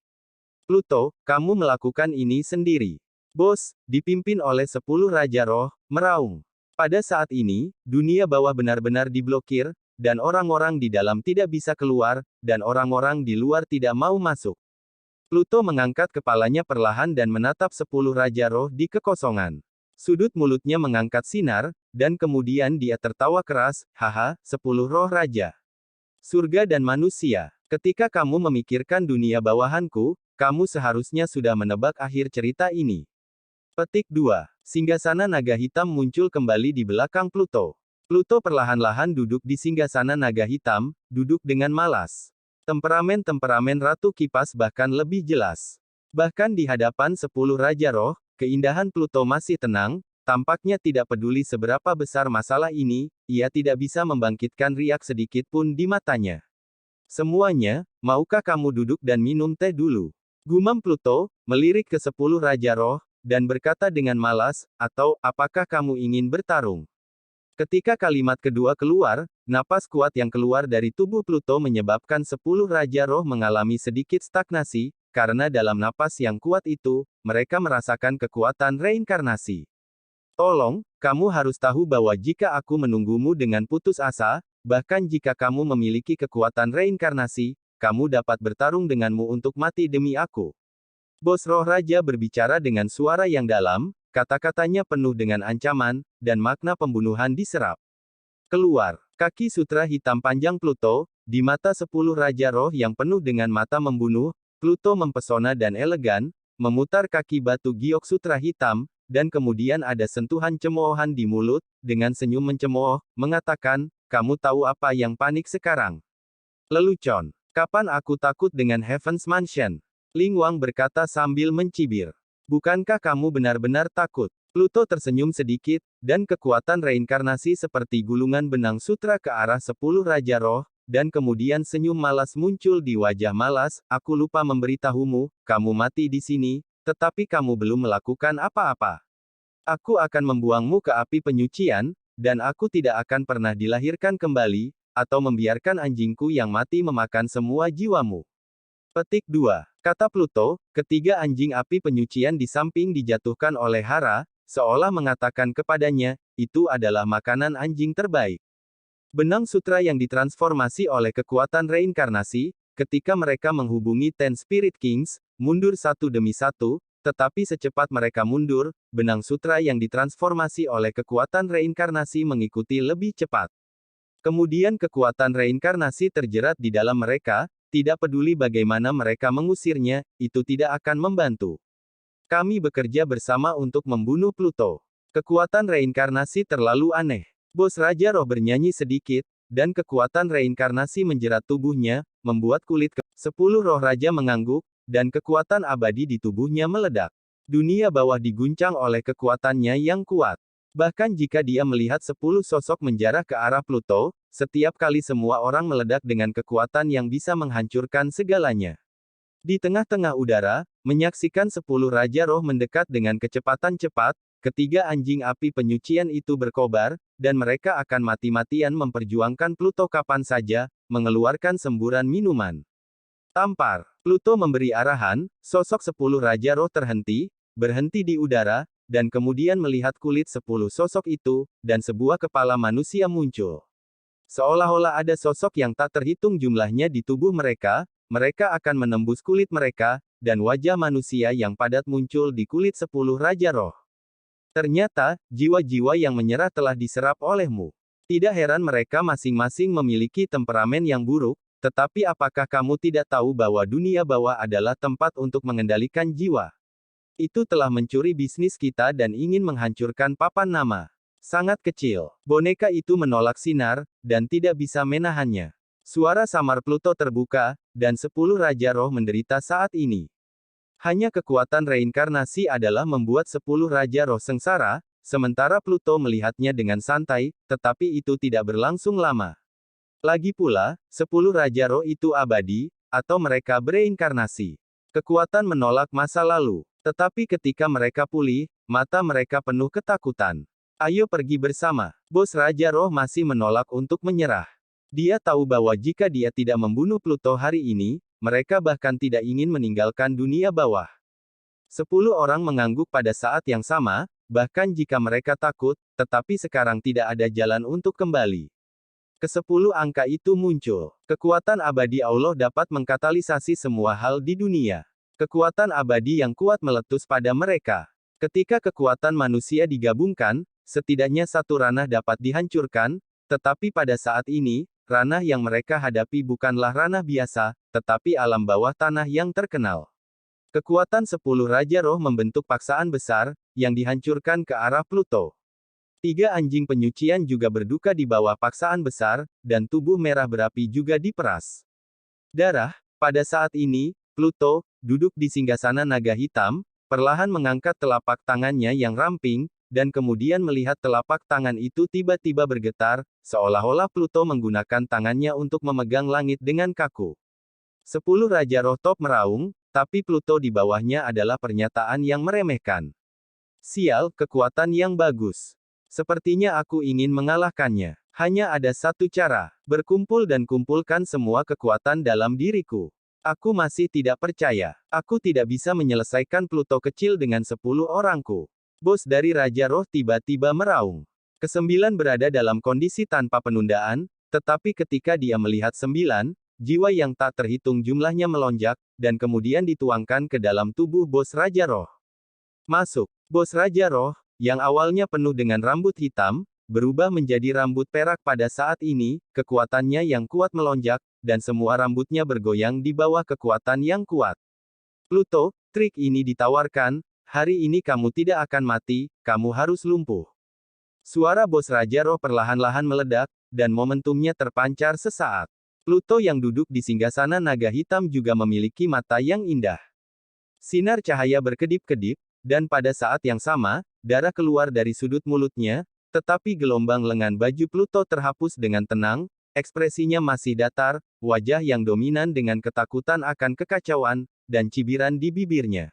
Pluto, kamu melakukan ini sendiri. Bos, dipimpin oleh 10 Raja Roh, meraung. Pada saat ini, dunia bawah benar-benar diblokir, dan orang-orang di dalam tidak bisa keluar, dan orang-orang di luar tidak mau masuk. Pluto mengangkat kepalanya perlahan dan menatap 10 Raja Roh di kekosongan. Sudut mulutnya mengangkat sinar, dan kemudian dia tertawa keras, haha, 10 roh raja. Surga dan manusia. Ketika kamu memikirkan dunia bawahanku, kamu seharusnya sudah menebak akhir cerita ini. Petik 2. Singgasana naga hitam muncul kembali di belakang Pluto. Pluto perlahan-lahan duduk di singgasana naga hitam, duduk dengan malas. Temperamen-temperamen Ratu Kipas bahkan lebih jelas. Bahkan di hadapan 10 Raja Roh, keindahan Pluto masih tenang, tampaknya tidak peduli seberapa besar masalah ini, ia tidak bisa membangkitkan riak sedikit pun di matanya. Semuanya, maukah kamu duduk dan minum teh dulu? Gumam Pluto, melirik ke 10 Raja Roh, dan berkata dengan malas, atau, apakah kamu ingin bertarung? Ketika kalimat kedua keluar, napas kuat yang keluar dari tubuh Pluto menyebabkan 10 Raja Roh mengalami sedikit stagnasi, karena dalam napas yang kuat itu, mereka merasakan kekuatan reinkarnasi. Tolong, kamu harus tahu bahwa jika aku menunggumu dengan putus asa, bahkan jika kamu memiliki kekuatan reinkarnasi, kamu dapat bertarung denganmu untuk mati demi aku. Bos Roh Raja berbicara dengan suara yang dalam, kata-katanya penuh dengan ancaman, dan makna pembunuhan diserap. Keluar, kaki sutra hitam panjang Pluto, di mata 10 Raja Roh yang penuh dengan mata membunuh, Pluto mempesona dan elegan, memutar kaki batu giok sutra hitam, dan kemudian ada sentuhan cemoohan di mulut, dengan senyum mencemooh, mengatakan, kamu tahu apa yang panik sekarang? Lelucon. Kapan aku takut dengan Heaven's Mansion? Ling Wang berkata sambil mencibir. Bukankah kamu benar-benar takut? Pluto tersenyum sedikit, dan kekuatan reinkarnasi seperti gulungan benang sutra ke arah 10 Raja Roh, dan kemudian senyum malas muncul di wajah malas, aku lupa memberitahumu, kamu mati di sini, tetapi kamu belum melakukan apa-apa. Aku akan membuangmu ke api penyucian, dan aku tidak akan pernah dilahirkan kembali, atau membiarkan anjingku yang mati memakan semua jiwamu. Petik 2. Kata Pluto, ketiga anjing api penyucian di samping dijatuhkan oleh Hara, seolah mengatakan kepadanya, itu adalah makanan anjing terbaik. Benang sutra yang ditransformasi oleh kekuatan reinkarnasi, ketika mereka menghubungi Ten Spirit Kings, mundur satu demi satu, tetapi secepat mereka mundur, benang sutra yang ditransformasi oleh kekuatan reinkarnasi mengikuti lebih cepat. Kemudian kekuatan reinkarnasi terjerat di dalam mereka, tidak peduli bagaimana mereka mengusirnya, itu tidak akan membantu. Kami bekerja bersama untuk membunuh Pluto. Kekuatan reinkarnasi terlalu aneh. Bos Raja Roh bernyanyi sedikit, dan kekuatan reinkarnasi menjerat tubuhnya, membuat kulit 10 roh raja mengangguk, dan kekuatan abadi di tubuhnya meledak. Dunia bawah diguncang oleh kekuatannya yang kuat. Bahkan jika dia melihat 10 sosok menjarah ke arah Pluto, setiap kali semua orang meledak dengan kekuatan yang bisa menghancurkan segalanya. Di tengah-tengah udara, menyaksikan 10 Raja Roh mendekat dengan kecepatan cepat, ketiga anjing api penyucian itu berkobar, dan mereka akan mati-matian memperjuangkan Pluto kapan saja, mengeluarkan semburan minuman. Tampar. Pluto memberi arahan, sosok 10 Raja Roh berhenti di udara, dan kemudian melihat kulit 10 sosok itu, dan sebuah kepala manusia muncul. Seolah-olah ada sosok yang tak terhitung jumlahnya di tubuh mereka, mereka akan menembus kulit mereka, dan wajah manusia yang padat muncul di kulit 10 Raja Roh. Ternyata, jiwa-jiwa yang menyerah telah diserap olehmu. Tidak heran mereka masing-masing memiliki temperamen yang buruk, tetapi apakah kamu tidak tahu bahwa dunia bawah adalah tempat untuk mengendalikan jiwa? Itu telah mencuri bisnis kita dan ingin menghancurkan papan nama. Sangat kecil. Boneka itu menolak sinar, dan tidak bisa menahannya. Suara samar Pluto terbuka, dan 10 Raja Roh menderita saat ini. Hanya kekuatan reinkarnasi adalah membuat 10 Raja Roh sengsara, sementara Pluto melihatnya dengan santai, tetapi itu tidak berlangsung lama. Lagi pula, 10 Raja Roh itu abadi, atau mereka bereinkarnasi. Kekuatan menolak masa lalu. Tetapi ketika mereka pulih, mata mereka penuh ketakutan. Ayo pergi bersama. Bos Raja Roh masih menolak untuk menyerah. Dia tahu bahwa jika dia tidak membunuh Pluto hari ini, mereka bahkan tidak ingin meninggalkan dunia bawah. 10 orang mengangguk pada saat yang sama, bahkan jika mereka takut, tetapi sekarang tidak ada jalan untuk kembali. Ke-10 angka itu muncul. Kekuatan abadi Allah dapat mengkatalisasi semua hal di dunia. Kekuatan abadi yang kuat meletus pada mereka. Ketika kekuatan manusia digabungkan, setidaknya satu ranah dapat dihancurkan, tetapi pada saat ini, ranah yang mereka hadapi bukanlah ranah biasa, tetapi alam bawah tanah yang terkenal. Kekuatan 10 Raja Roh membentuk paksaan besar, yang dihancurkan ke arah Pluto. 3 anjing penyucian juga berduka di bawah paksaan besar, dan tubuh merah berapi juga diperas. Darah. Pada saat ini, Pluto, duduk di singgasana naga hitam, perlahan mengangkat telapak tangannya yang ramping, dan kemudian melihat telapak tangan itu tiba-tiba bergetar, seolah-olah Pluto menggunakan tangannya untuk memegang langit dengan kaku. 10 Raja Roh top meraung, tapi Pluto di bawahnya adalah pernyataan yang meremehkan. Sial, kekuatan yang bagus. Sepertinya aku ingin mengalahkannya. Hanya ada satu cara, berkumpul dan kumpulkan semua kekuatan dalam diriku. Aku masih tidak percaya. Aku tidak bisa menyelesaikan Pluto kecil dengan 10 orangku. Bos dari Raja Roh tiba-tiba meraung. Ke-9 berada dalam kondisi tanpa penundaan, tetapi ketika dia melihat 9, jiwa yang tak terhitung jumlahnya melonjak, dan kemudian dituangkan ke dalam tubuh Bos Raja Roh. Masuk. Bos Raja Roh, yang awalnya penuh dengan rambut hitam, berubah menjadi rambut perak pada saat ini, kekuatannya yang kuat melonjak, dan semua rambutnya bergoyang di bawah kekuatan yang kuat. Pluto, Trik ini ditawarkan, hari ini kamu tidak akan mati, kamu harus lumpuh. Suara bos Raja Roh perlahan-lahan meledak, dan momentumnya terpancar sesaat. Pluto yang duduk di singgasana naga hitam juga memiliki mata yang indah. Sinar cahaya berkedip-kedip, dan pada saat yang sama, darah keluar dari sudut mulutnya, tetapi gelombang lengan baju Pluto terhapus dengan tenang, ekspresinya masih datar, wajah yang dominan dengan ketakutan akan kekacauan, dan cibiran di bibirnya.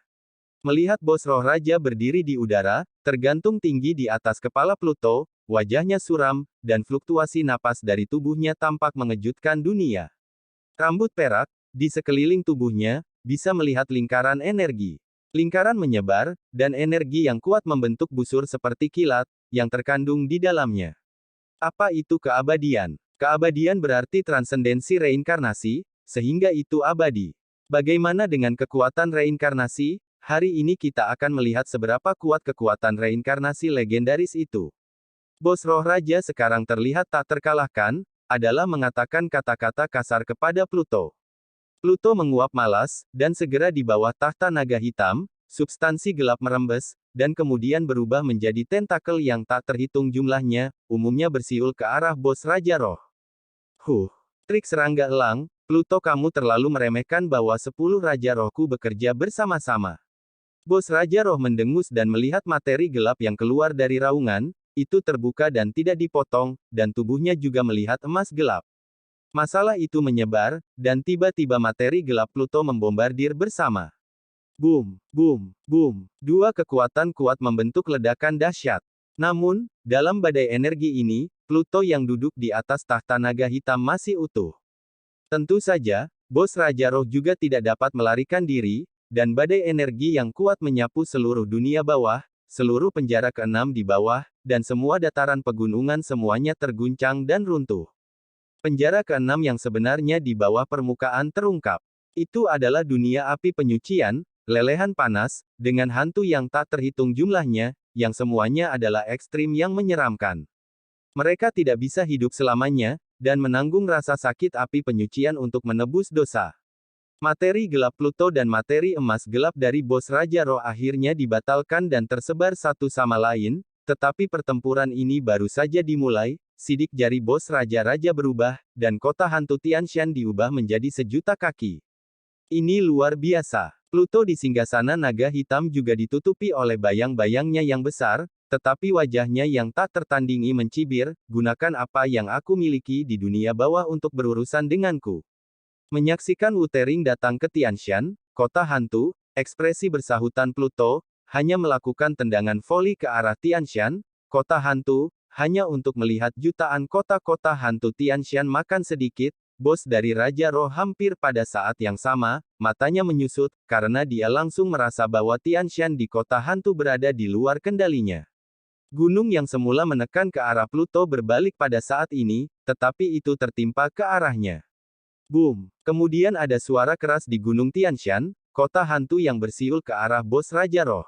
Melihat bos roh raja berdiri di udara, tergantung tinggi di atas kepala Pluto, wajahnya suram, dan fluktuasi napas dari tubuhnya tampak mengejutkan dunia. Rambut perak, di sekeliling tubuhnya, bisa melihat lingkaran energi. Lingkaran menyebar, dan energi yang kuat membentuk busur seperti kilat, yang terkandung di dalamnya. Apa itu keabadian? Keabadian berarti transendensi reinkarnasi, sehingga itu abadi. Bagaimana dengan kekuatan reinkarnasi? Hari ini kita akan melihat seberapa kuat kekuatan reinkarnasi legendaris itu. Bos roh raja sekarang terlihat tak terkalahkan, adalah mengatakan kata-kata kasar kepada Pluto. Pluto menguap malas, dan segera di bawah tahta naga hitam, substansi gelap merembes, dan kemudian berubah menjadi tentakel yang tak terhitung jumlahnya, umumnya bersiul ke arah bos Raja Roh. Trik serangga elang, Pluto kamu terlalu meremehkan bahwa 10 Raja Rohku bekerja bersama-sama. Bos Raja Roh mendengus dan melihat materi gelap yang keluar dari raungan, itu terbuka dan tidak dipotong, dan tubuhnya juga melihat emas gelap. Masalah itu menyebar, dan tiba-tiba materi gelap Pluto membombardir bersama. Boom, boom, boom. Dua kekuatan kuat membentuk ledakan dahsyat. Namun, dalam badai energi ini, Pluto yang duduk di atas tahta naga hitam masih utuh. Tentu saja, bos Raja Roh juga tidak dapat melarikan diri, dan badai energi yang kuat menyapu seluruh dunia bawah, seluruh penjara keenam di bawah, dan semua dataran pegunungan semuanya terguncang dan runtuh. Penjara keenam yang sebenarnya di bawah permukaan terungkap. Itu adalah dunia api penyucian, lelehan panas, dengan hantu yang tak terhitung jumlahnya, yang semuanya adalah ekstrim yang menyeramkan. Mereka tidak bisa hidup selamanya, dan menanggung rasa sakit api penyucian untuk menebus dosa. Materi gelap Pluto dan materi emas gelap dari bos Raja Roh akhirnya dibatalkan dan tersebar satu sama lain, tetapi pertempuran ini baru saja dimulai, sidik jari bos Raja-Raja berubah, dan kota hantu Tianshan diubah menjadi sejuta kaki. Ini luar biasa. Pluto di singgasana naga hitam juga ditutupi oleh bayang-bayangnya yang besar, tetapi wajahnya yang tak tertandingi mencibir, gunakan apa yang aku miliki di dunia bawah untuk berurusan denganku. Menyaksikan Wuthering datang ke Tianshan, kota hantu, ekspresi bersahutan Pluto, hanya melakukan tendangan voli ke arah Tianshan, kota hantu, hanya untuk melihat jutaan kota-kota hantu Tianshan makan sedikit, bos dari Raja Roh hampir pada saat yang sama, matanya menyusut, karena dia langsung merasa bahwa Tianshan di kota hantu berada di luar kendalinya. Gunung yang semula menekan ke arah Pluto berbalik pada saat ini, tetapi itu tertimpa ke arahnya. Boom! Kemudian ada suara keras di Gunung Tianshan, kota hantu yang bersiul ke arah bos Raja Roh.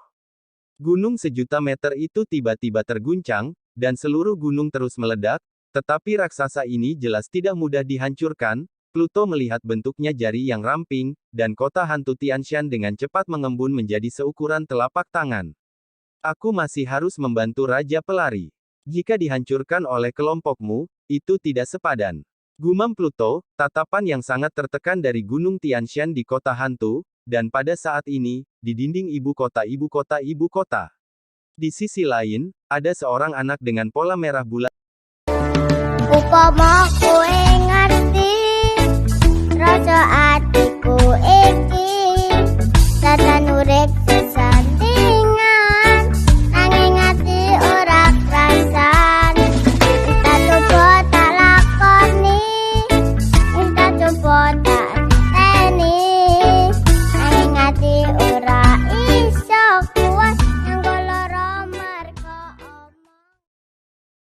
Gunung sejuta meter itu tiba-tiba terguncang, dan seluruh gunung terus meledak, tetapi raksasa ini jelas tidak mudah dihancurkan. Pluto melihat bentuknya jari yang ramping, dan kota hantu Tianshan dengan cepat mengembun menjadi seukuran telapak tangan. Aku masih harus membantu Raja Pelari. Jika dihancurkan oleh kelompokmu, itu tidak sepadan. Gumam Pluto, tatapan yang sangat tertekan dari Gunung Tianshan di kota hantu, dan pada saat ini, di dinding ibu kota. Di sisi lain, ada seorang anak dengan pola merah bulat. Upama kowe ngerti rasa ati